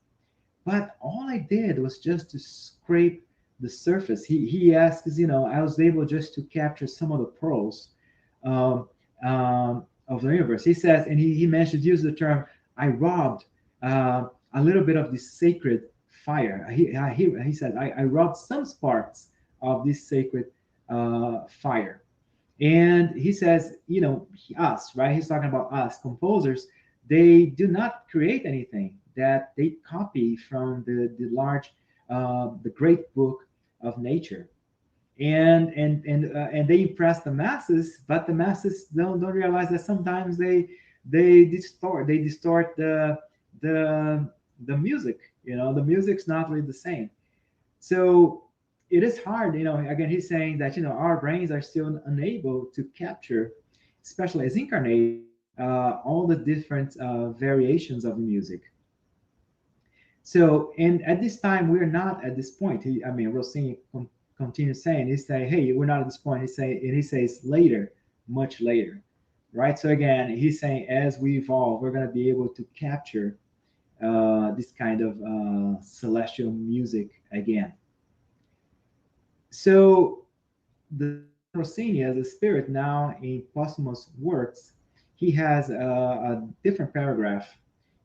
but all I did was just to scrape the surface. He asks, I was able just to capture some of the pearls um, of the universe. He says, and he mentions, use the term, I robbed a little bit of this sacred fire. He said, I robbed some sparks of this sacred fire. And he says, us, right? He's talking about us, composers. They do not create anything that they copy from the large, the great book of nature. And they impress the masses, but the masses don't realize that sometimes they distort the music. The music's not really the same. So it is hard. Again, he's saying that our brains are still unable to capture, especially as incarnate, all the different variations of music. So, and at this time, we're not at this point. Rossini continues saying, he's saying, hey, we're not at this point. And he says later, much later, right? So again, he's saying as we evolve, we're going to be able to capture this kind of celestial music again. So the Rossini as a spirit now in posthumous works, he has a different paragraph.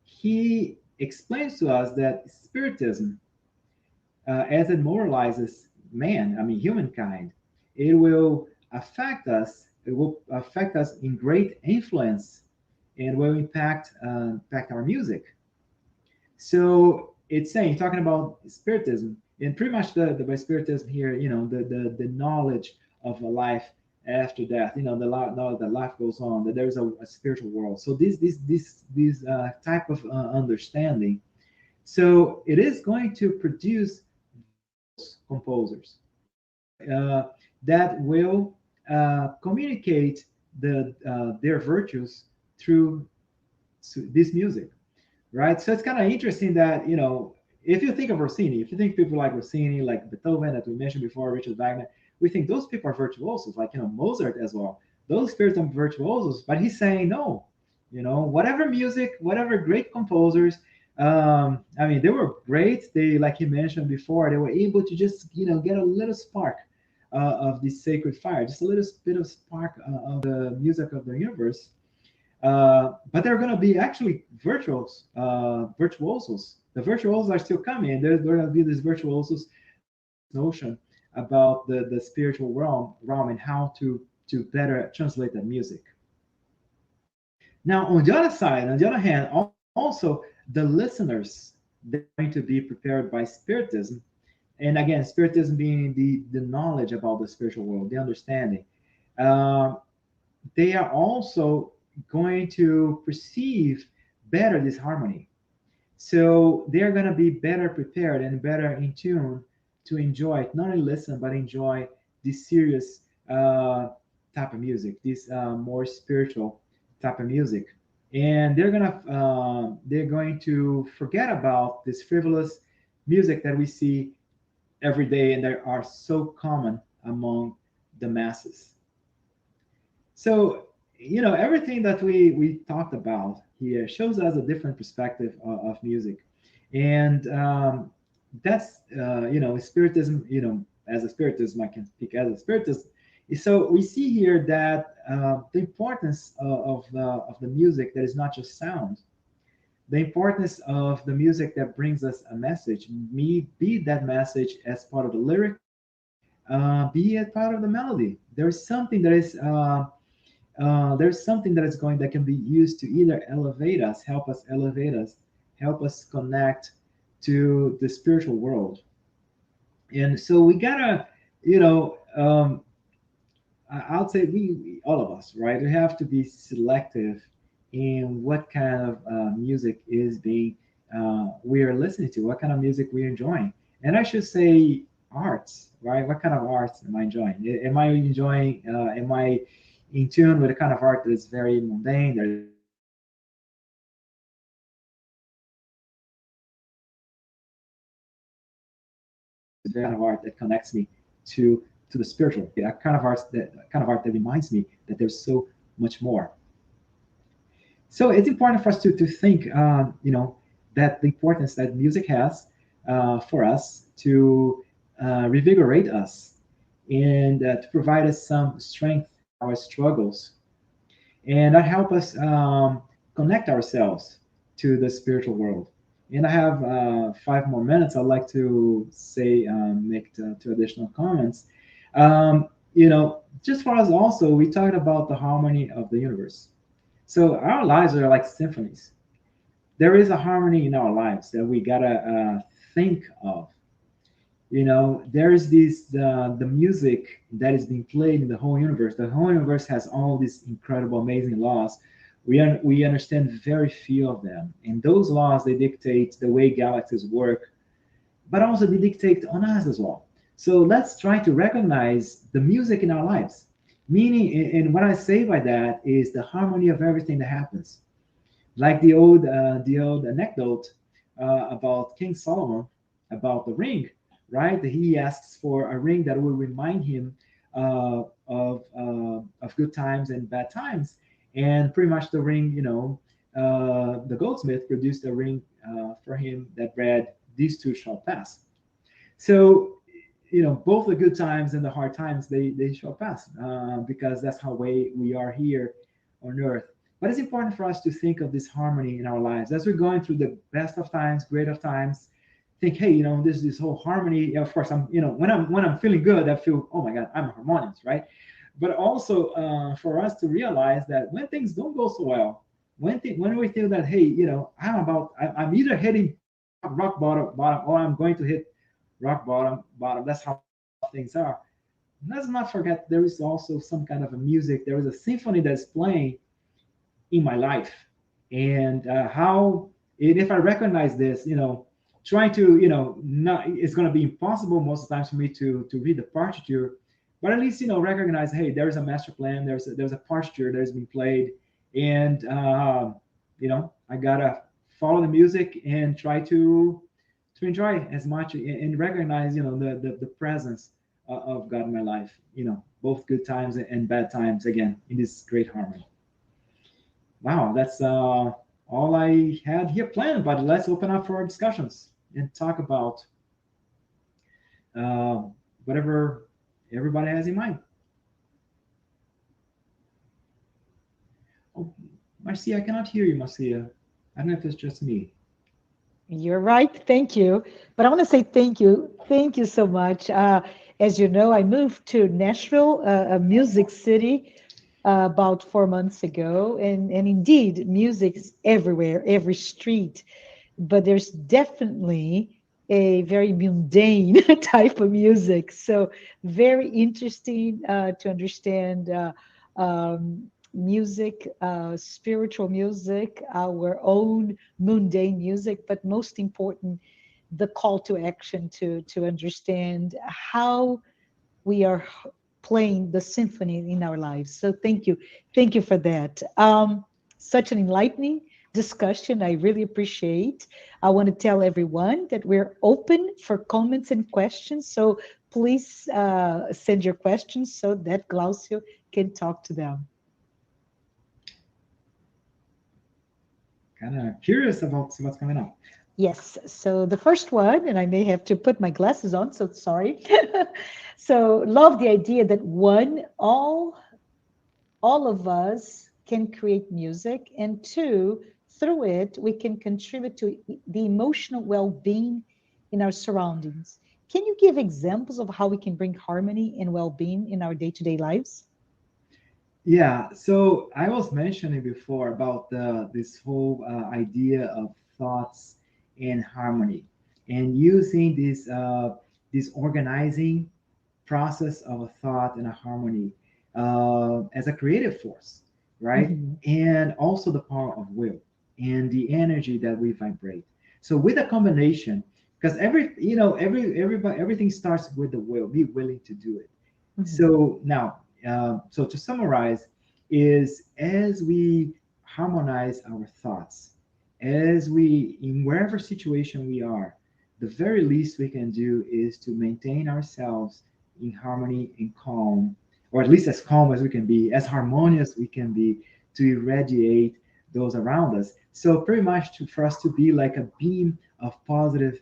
He explains to us that spiritism, as it moralizes man, humankind, it will affect us. It will affect us in great influence, and will impact our music. So it's saying, talking about spiritism, and pretty much the by spiritism here, the knowledge of a life after death, knowledge that life goes on, that there's a spiritual world. So this type of understanding, so it is going to produce composers, right? That will communicate their virtues through this music, right? So it's kind of interesting that if you think of Rossini, if you think people like Rossini, like Beethoven that we mentioned before, Richard Wagner, we think those people are virtuosos, like Mozart as well. Those spirits are virtuosos, but he's saying no. Whatever music, whatever great composers, they were great. They, like he mentioned before, they were able to just get a little spark of this sacred fire, just a little bit of spark of the music of the universe. But they're going to be actually virtuosos. The virtuosos are still coming, and there's going to be these virtuosos notion about the spiritual realm and how to better translate that music. Now, on the other side, on the other hand, also the listeners, they're going to be prepared by spiritism. And again, spiritism being the knowledge about the spiritual world, the understanding. They are also going to perceive better this harmony. So they're going to be better prepared and better in tune to enjoy it, not only listen, but enjoy this serious type of music, this more spiritual type of music. And they're going to forget about this frivolous music that we see every day and that are so common among the masses. So everything that we talked about here shows us a different perspective of music, and that's spiritism. As a spiritism, I can speak as a spiritist. So we see here that the importance of the music that is not just sound, the importance of the music that brings us a message, be that message as part of the lyric, be a part of the melody. There's something that is going that can be used to either help us elevate us, help us connect to the spiritual world. And so we gotta, I'll say all of us, right? We have to be selective in what kind of music is being we are listening to, what kind of music we're enjoying. And I should say arts, right? What kind of arts am I enjoying? Am I in tune with a kind of art that is very mundane? There's a kind of art that connects me to the spiritual. A kind of art that reminds me that there's so much more. So it's important for us to think, that the importance that music has for us to revigorate us and to provide us some strength in our struggles, and that help us connect ourselves to the spiritual world. And I have 5 more minutes. I'd like to make two additional comments. Just for us also, we talked about the harmony of the universe. So our lives are like symphonies. There is a harmony in our lives that we gotta think of. There is the music that is being played in the whole universe. The whole universe has all these incredible, amazing laws. We understand very few of them, and those laws, they dictate the way galaxies work, but also they dictate on us as well. So let's try to recognize the music in our lives. Meaning, and what I say by that is the harmony of everything that happens. Like the old anecdote about King Solomon about the ring, right? He asks for a ring that will remind him of good times and bad times, and pretty much the ring, the goldsmith produced a ring for him that read, "These two shall pass." So, both the good times and the hard times, they shall pass, because that's how way we are here on earth. But it's important for us to think of this harmony in our lives as we're going through the best of times, great of times. Think, hey, this whole harmony. Of course, when I'm feeling good, I feel, oh my God, I'm harmonious, right? But also for us to realize that when things don't go so well, when we feel that, hey, I'm either hitting rock bottom, or I'm going to hit rock bottom. That's how things are. Let's not forget there is also some kind of a music. There is a symphony that's playing in my life, and how if I recognize this, trying to, not, it's going to be impossible most of the times for me to read the partiture, but at least recognize, hey, there's a master plan. There's a partiture that has been played, and I gotta follow the music and try to enjoy as much and recognize, the presence of God in my life, both good times and bad times, again, in this great harmony. Wow, that's all I had here planned, but let's open up for discussions and talk about uh, whatever everybody has in mind. Oh, Marcia, I cannot hear you, Marcia. I don't know if it's just me. You're right. Thank you. But I want to say thank you. Thank you so much. As you know, I moved to Nashville, a music city, about 4 months ago. And indeed, music is everywhere, every street. But there's definitely a very mundane type of music. So very interesting to understand music, spiritual music, our own mundane music, but most important, the call to action to understand how we are playing the symphony in our lives. So thank you for that. Such an enlightening discussion. I really appreciate. I want to tell everyone that we're open for comments and questions. So please send your questions so that Glaucio can talk to them. Kind of curious about what's coming up. Yes. So the first one, and I may have to put my glasses on, so sorry. So love the idea that one, all of us can create music, and two, through it, we can contribute to the emotional well-being in our surroundings. Can you give examples of how we can bring harmony and well-being in our day-to-day lives? Yeah, so I was mentioning before about this whole idea of thoughts and harmony, and using this organizing process of a thought and a harmony as a creative force, right? Mhm. And also the power of will and the energy that we vibrate. So with a combination, because everybody, everything starts with the will. Be willing to do it. Mhm. So now, so to summarize, is as we harmonize our thoughts, as we, in wherever situation we are, the very least we can do is to maintain ourselves in harmony and calm, or at least as calm as we can be, as harmonious we can be, to irradiate those around us. So pretty much for us to be like a beam of positive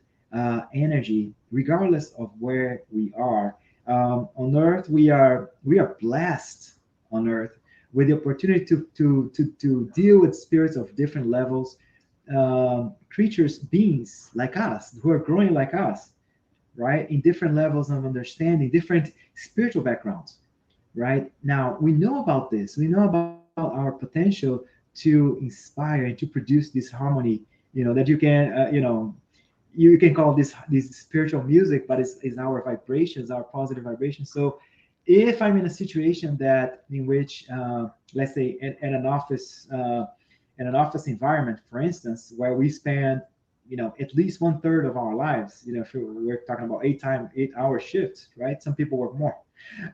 energy, regardless of where we are. On earth, we are blessed on earth with the opportunity to deal with spirits of different levels, creatures, beings like us, who are growing like us, right, in different levels of understanding, different spiritual backgrounds. Right now, we know about this. We know about our potential to inspire and to produce this harmony. That you can, you can call this spiritual music, but it's our vibrations, our positive vibrations. So if I'm in a situation that in which, let's say, in an office environment, for instance, where we spend, at least one third of our lives, if we're talking about 8-hour shifts, right? Some people work more,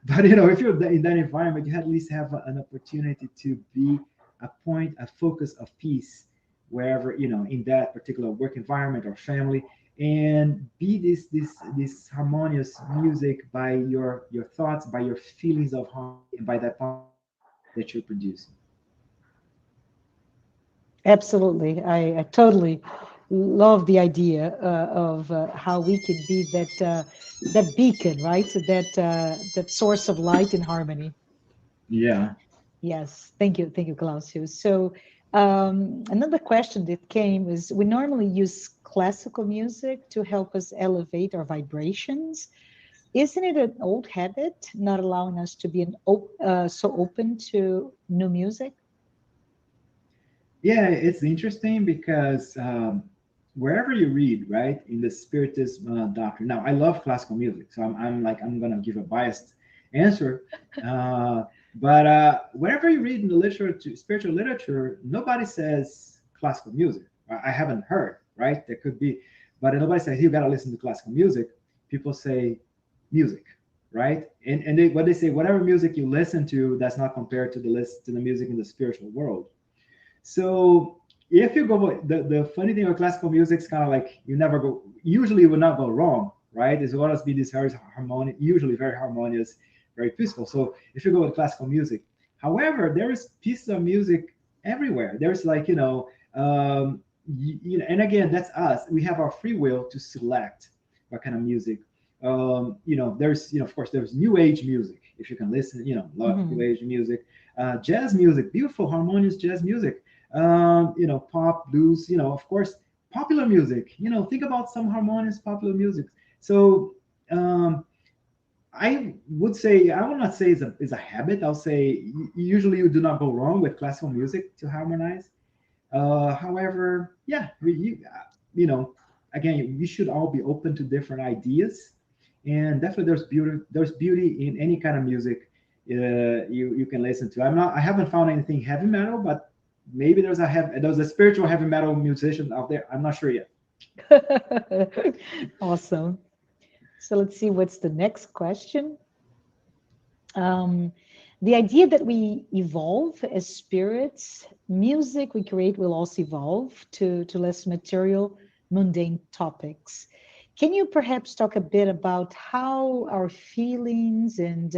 but if you're in that environment, you at least have an opportunity to be a point, a focus of peace, wherever, in that particular work environment or family, and be this harmonious music by your thoughts, by your feelings of harmony, and by that point that you're producing. Absolutely. I totally love the idea of how we can be that beacon, right? So that source of light and harmony. Yeah. Yes, thank you, Glaucio. So another question that came is: we normally use classical music to help us elevate our vibrations. Isn't it an old habit, not allowing us to be so open to new music? Yeah, it's interesting because wherever you read, right, in the Spiritist doctrine. Now, I love classical music, so I'm gonna give a biased answer. Uh, but wherever you read in the literature, spiritual literature, nobody says classical music. I haven't heard, right? There could be, but nobody says, "You gotta listen to classical music." People say music, right? And what they say, whatever music you listen to, that's not compared to the music in the spiritual world. So if you go, the funny thing with classical music is kind of like you never go. Usually, you will not go wrong, right? It's always be this very harmonious, usually very harmonious, very peaceful. So if you go with classical music, however, there is pieces of music everywhere. There's like and again, that's us. We have our free will to select what kind of music. There's of course there's new age music. If you can listen, love new Hmm. age music, jazz music, beautiful harmonious jazz music, pop, blues, of course, popular music. Think about some harmonious popular music. So I would say, I will not say it's a habit. I'll say usually you do not go wrong with classical music to harmonize. However, yeah, again, we should all be open to different ideas, and definitely there's beauty in any kind of music you can listen to. I haven't found anything heavy metal, but maybe there's a spiritual heavy metal musician out there. I'm not sure yet. Awesome. So let's see what's the next question. Um, the idea that we evolve as spirits, music we create will also evolve to less material, mundane topics. Can you perhaps talk a bit about how our feelings and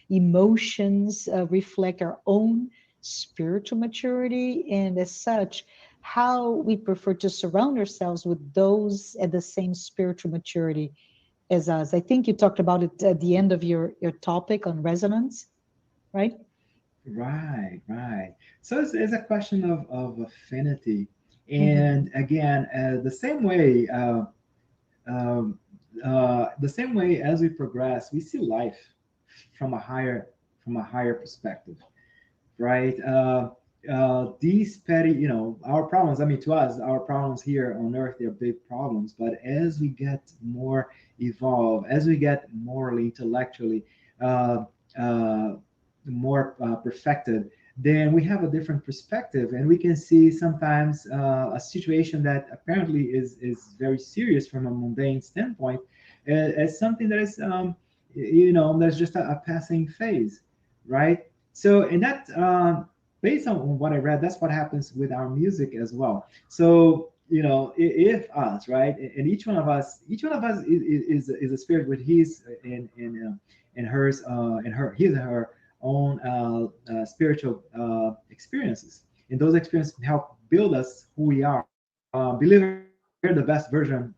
emotions reflect our own spiritual maturity, and as such, how we prefer to surround ourselves with those at the same spiritual maturity as us? I think you talked about it at the end of your topic on resonance, right? Right, right. So it's a question of affinity, Hmm. and again, um, the same way as we progress, we see life from a higher perspective, right? These petty, our problems. I mean, to us, our problems here on Earth, they're big problems. But as we get more evolved, as we get morally, intellectually, uh, uh, more perfected, then we have a different perspective, and we can see sometimes a situation that apparently is very serious from a mundane standpoint, as something that is, that's just a passing phase, right? So, and that, based on what I read, that's what happens with our music as well. So, if us, right, and each one of us is a spirit with his and hers, and his and her own spiritual experiences, and those experiences help build us who we are. Believe it or not, we're the best version.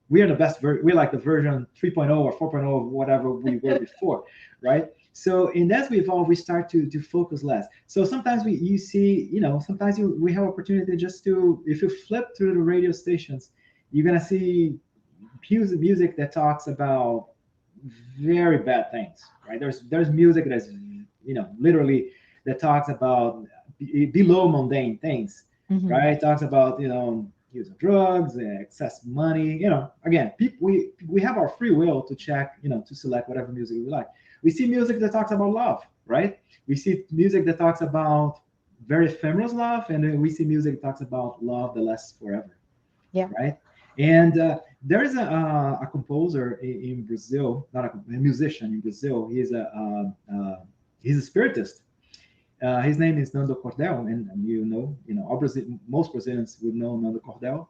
We are the best. We're like the version 3.0 or 4.0 of whatever we were before, right? So, and as we evolve, we start to focus less. So sometimes you see, sometimes we have opportunity just to, if you flip through the radio stations, you're gonna see music that talks about very bad things, right? There's music that's, literally, that talks about below mundane things, Hmm. right? It talks about, use of drugs, excess money. Again, people, we have our free will to check, to select whatever music we like. We see music that talks about love, right? We see music that talks about very ephemeral love, and then we see music that talks about love that lasts forever, Yeah. right? And there is a composer in Brazil, not a musician in Brazil. He's a spiritist. His name is Nando Cordel, and all most Brazilians would know Nando Cordel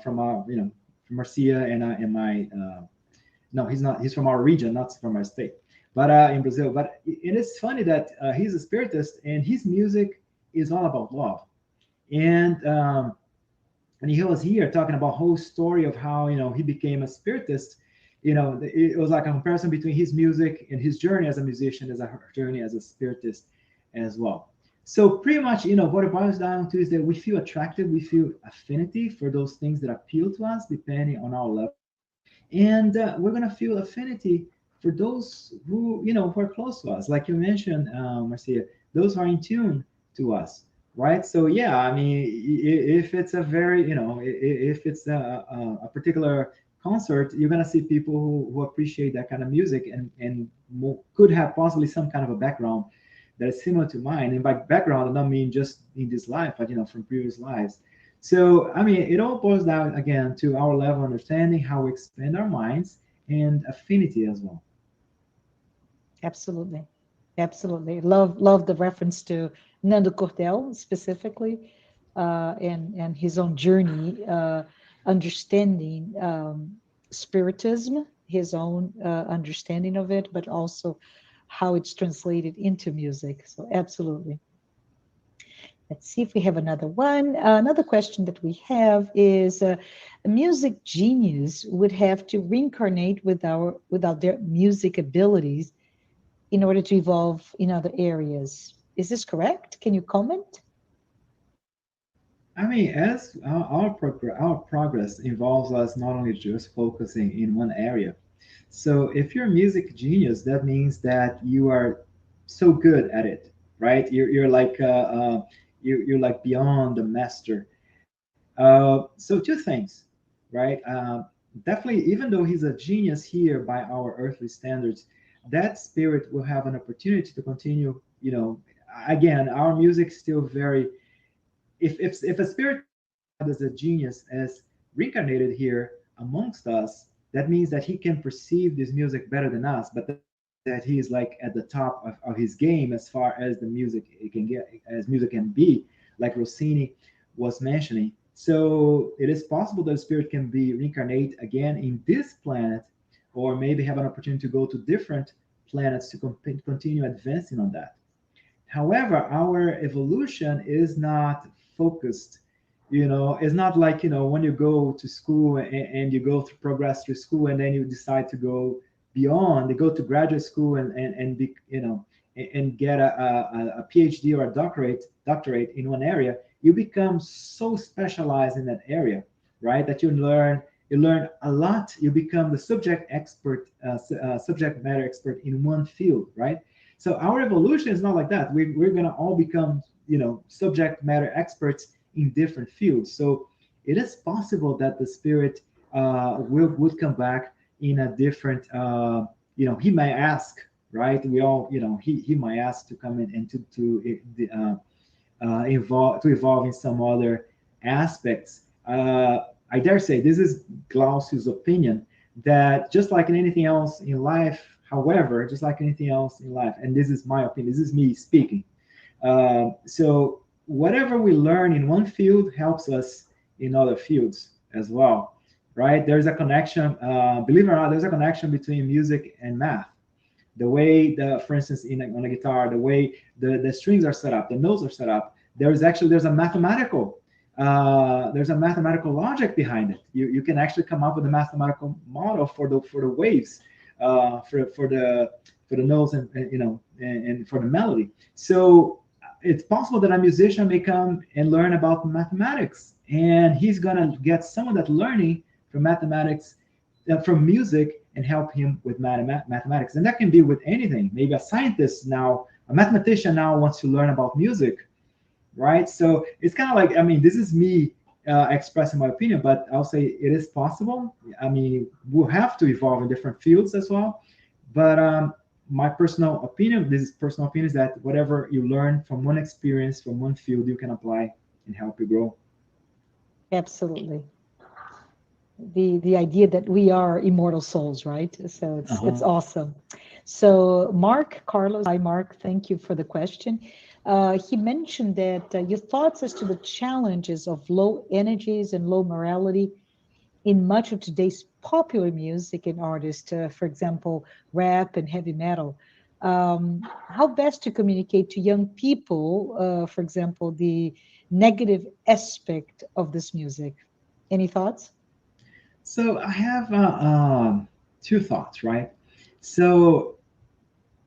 from our, from Marcia and my. No, he's not. He's from our region, not from our state, but in Brazil. But it is funny that he's a spiritist, and his music is all about love. And he was here talking about whole story of how he became a spiritist. It was like a comparison between his music and his journey as a musician, as a journey as a spiritist as well. So pretty much, what it boils down to is that we feel attracted, we feel affinity for those things that appeal to us, depending on our level, and we're gonna feel affinity for those who are close to us, like you mentioned, Marcia, those who are in tune to us, right? So yeah, I mean, if it's a very, if it's a particular concert, you're gonna see people who appreciate that kind of music and could have possibly some kind of a background that is similar to mine. And by background, I don't mean just in this life, but from previous lives. So I mean, it all boils down again to our level of understanding, how we expand our minds, and affinity as well. Absolutely. Absolutely. Love the reference to Nando Cordel specifically, and his own journey, understanding spiritism, his own understanding of it, but also how it's translated into music. So absolutely. Let's see if we have another one. Another question that we have is, a music genius would have to reincarnate without their music abilities in order to evolve in other areas. Is this correct? Can you comment? I mean, as our progress involves us not only just focusing in one area. So if you're a music genius, that means that you are so good at it, right? You're like you're like beyond the master. So two things, right? Definitely, even though he's a genius here by our earthly standards, that spirit will have an opportunity to continue. Again, our music still very. If a spirit as a genius as reincarnated here amongst us, that means that he can perceive this music better than us, but that he is like at the top of his game as far as the music it can get, as music can be, like Rossini was mentioning. So it is possible that the spirit can be reincarnate again in this planet, or maybe have an opportunity to go to different planets to continue advancing on that. However, our evolution is not focused. It's not like, when you go to school and you go through progress through school and then you decide to go beyond, you go to graduate school and be, and get a PhD or a doctorate in one area. You become so specialized in that area, right? That you learn a lot. You become the subject matter expert in one field, right? So our evolution is not like that. We're going to all become, subject matter experts in different fields. So it is possible that the spirit would come back in a different, he may ask, right? We all, he might ask to come in and to evolve in some other aspects. I dare say this is Glaucio's opinion, that just like in anything else in life, however, just like anything else in life, and this is my opinion, this is me speaking. So whatever we learn in one field helps us in other fields as well, right? There's a connection, believe it or not, there's a connection between music and math. The way for instance, on a guitar, the way the strings are set up, the notes are set up, there's a mathematical logic behind it. You can actually come up with a mathematical model for the waves, for the notes, and for the melody. So it's possible that a musician may come and learn about mathematics, and he's gonna get some of that learning from mathematics, from music, and help him with mathematics. And that can be with anything. Maybe a mathematician now wants to learn about music, right? So it's kind of like, I mean, this is me expressing my opinion, but I'll say it is possible. I mean, we'll have to evolve in different fields as well. But my personal opinion, this is personal opinion, is that whatever you learn from one experience, from one field, you can apply and help you grow. Absolutely. The idea that we are immortal souls, right? So it's awesome. So Mark Carlos, hi Mark, thank you for the question. He mentioned that your thoughts as to the challenges of low energies and low morality in much of today's popular music and artists, for example, rap and heavy metal. How best to communicate to young people, for example, the negative aspect of this music? Any thoughts? So I have two thoughts, right? So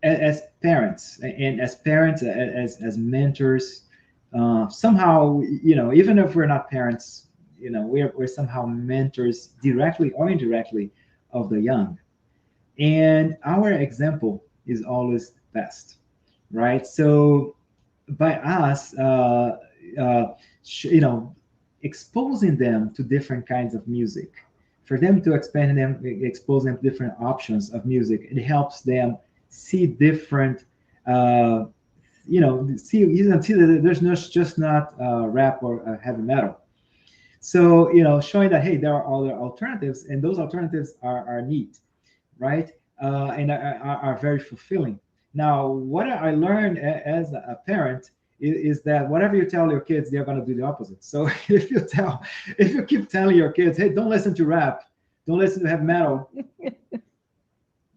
as parents, and as parents, as mentors, somehow, even if we're not parents, we're somehow mentors directly or indirectly of the young. And our example is always best, right? So by us, you know, exposing them to different kinds of music, for them to expand them, expose them to different options of music, it helps them see different, uh, see that there's no just not rap or heavy metal. So showing that, hey, there are other alternatives, and those alternatives are neat, right? And are very fulfilling. Now, what I learned as a parent is that whatever you tell your kids, they're going to do the opposite. So if you keep telling your kids, hey, don't listen to rap, don't listen to heavy metal,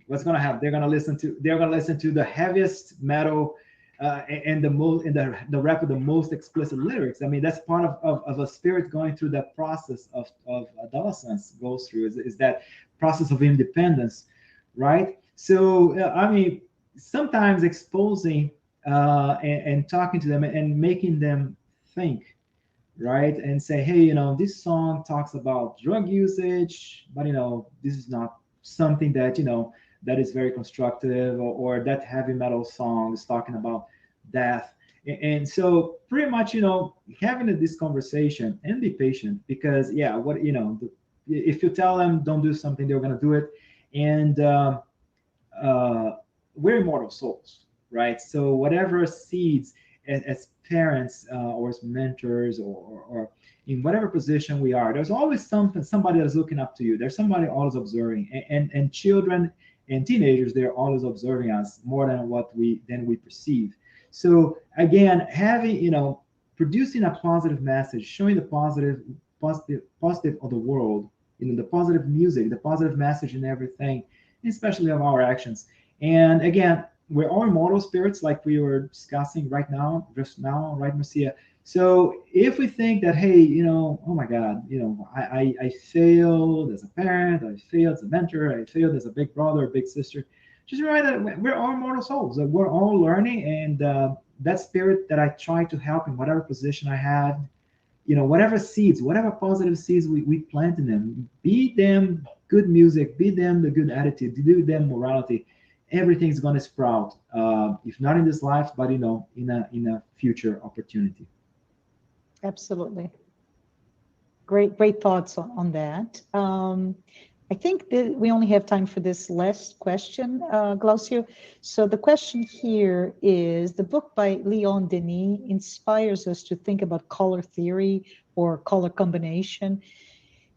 what's going to happen? They're going to listen to the heaviest metal, and the rap with the most explicit lyrics. I mean, that's part of a spirit going through that process of adolescence goes through, is that process of independence, right? So I mean, sometimes exposing and talking to them and making them think, right? And say, hey, this song talks about drug usage, but this is not something that that is very constructive, or that heavy metal song is talking about death. And so pretty much, having this conversation and be patient, because yeah, if you tell them don't do something, they're going to do it. And uh, we're immortal souls, right? So whatever seeds, as parents, or as mentors, or in whatever position we are, there's always somebody that's looking up to you. There's somebody always observing, and children and teenagers, they're always observing us more than we perceive. So again, having producing a positive message, showing the positive of the world, the positive music, the positive message in everything, especially of our actions. And again, we're all immortal spirits, like we were discussing just now, right, Marcia? So if we think that, hey, oh my God, I failed as a parent, I failed as a mentor, I failed as a big brother or big sister, just remember that we're all immortal souls, that we're all learning, and that spirit that I try to help in whatever position I have, whatever seeds, whatever positive seeds we plant in them, be them good music, be them the good attitude, be them morality, everything's going to sprout, if not in this life, but in a future opportunity. Absolutely. Great thoughts on that. I think that we only have time for this last question, Glaucio. So the question here is, the book by Leon Denis inspires us to think about color theory or color combination,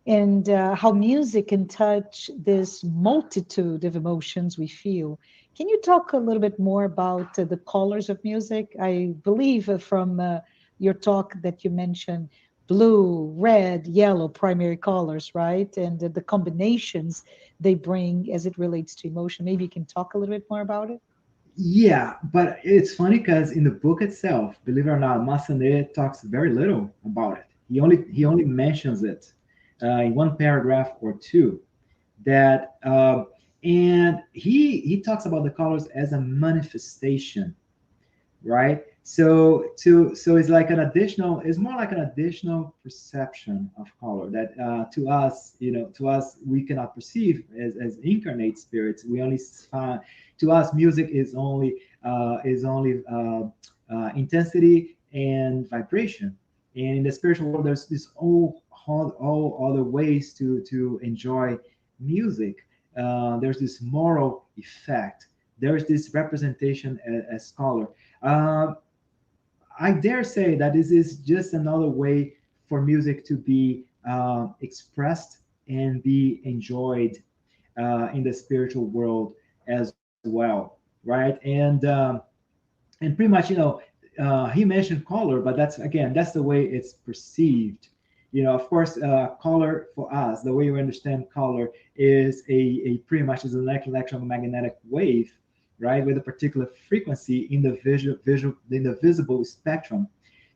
and how music can touch this multitude of emotions we feel. Can you talk a little bit more about the colors of music? I believe from your talk that you mentioned blue, red, yellow, primary colors, right? And the combinations they bring as it relates to emotion. Maybe you can talk a little bit more about it? Yeah, but it's funny because in the book itself, believe it or not, Massenet talks very little about it. He only mentions it in one paragraph or two. That and he talks about the colors as a manifestation, right? So it's more like an additional perception of color that to us we cannot perceive as incarnate spirits. We only find, to us, music is only intensity and vibration. And in the spiritual world, there's this all other ways to enjoy music. There's this moral effect there is this representation as color. Uh, I dare say that this is just another way for music to be expressed and be enjoyed in the spiritual world as well, right? And pretty much, he mentioned color, but that's the way it's perceived. Of course, color for us, the way we understand color is a pretty much is an electromagnetic wave, right, with a particular frequency in the visual in the visible spectrum.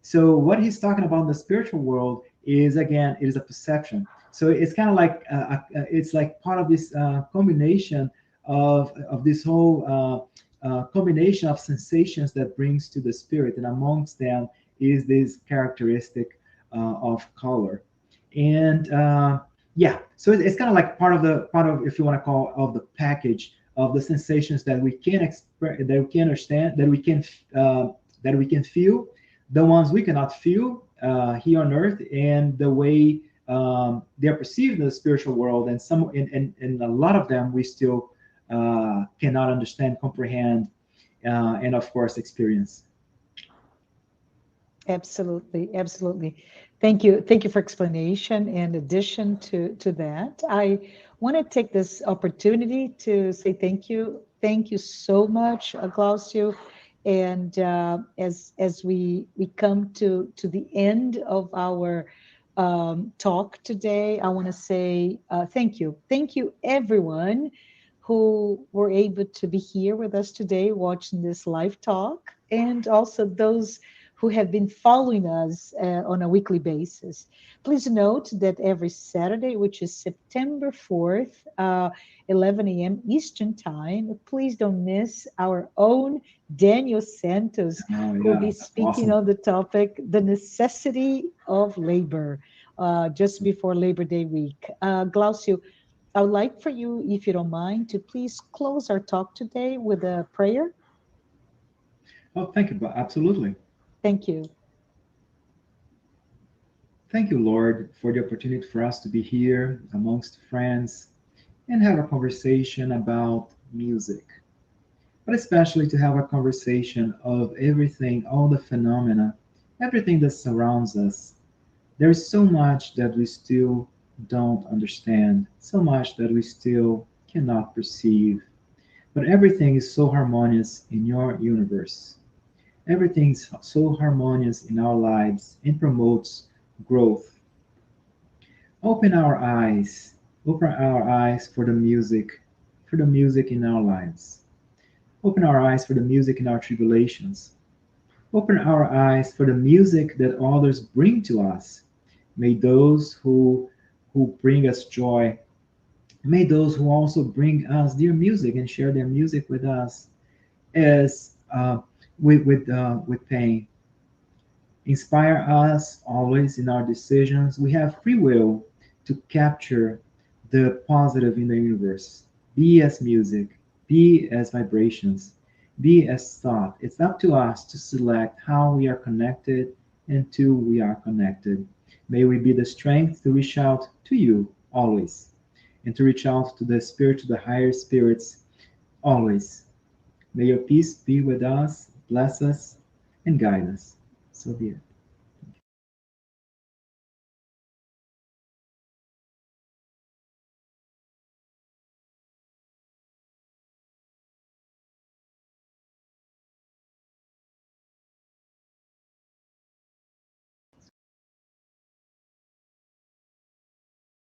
So what he's talking about in the spiritual world is, again, it is a perception. So it's kind of like it's like part of this combination of this whole combination of sensations that brings to the spirit, and amongst them is this characteristic of color. And yeah, so it's kind of like part of, if you want to call, of the package of the sensations that we can express, that we can understand, that we can feel, the ones we cannot feel here on earth, and the way they're perceived in the spiritual world, and a lot of them we still cannot understand, comprehend, and of course experience. Absolutely, absolutely. Thank you for explanation. In addition to that, I want to take this opportunity to say thank you so much, Glaucio. And as we come to the end of our talk today, I want to say thank you everyone who were able to be here with us today watching this live talk, and also those who have been following us on a weekly basis. Please note that every Saturday, which is September 4th, 11 a.m. Eastern Time, please don't miss our own Daniel Santos, Oh who will yeah, be speaking awesome. on the topic, the necessity of labor, just before Labor Day week. Glaucio, I would like for you, if you don't mind, to please close our talk today with a prayer. Oh, thank you, but absolutely. Thank you. Thank you, Lord, for the opportunity for us to be here amongst friends and have a conversation about music, but especially to have a conversation of everything, all the phenomena, everything that surrounds us. There's so much that we still don't understand, so much that we still cannot perceive, but everything is so harmonious in your universe. Everything's so harmonious in our lives and promotes growth. Open our eyes, open our eyes for the music in our lives. Open our eyes for the music in our tribulations. Open our eyes for the music that others bring to us. May those who bring us joy, may those who also bring us their music and share their music with us, as with pain, inspire us always in our decisions. We have free will to capture the positive in the universe, be as music, be as vibrations, be as thought. It's up to us to select how we are connected and to we are connected. May we be the strength to reach out to you always, and to reach out to the spirit, to the higher spirits always. May your peace be with us, bless us, and guide us. So be it.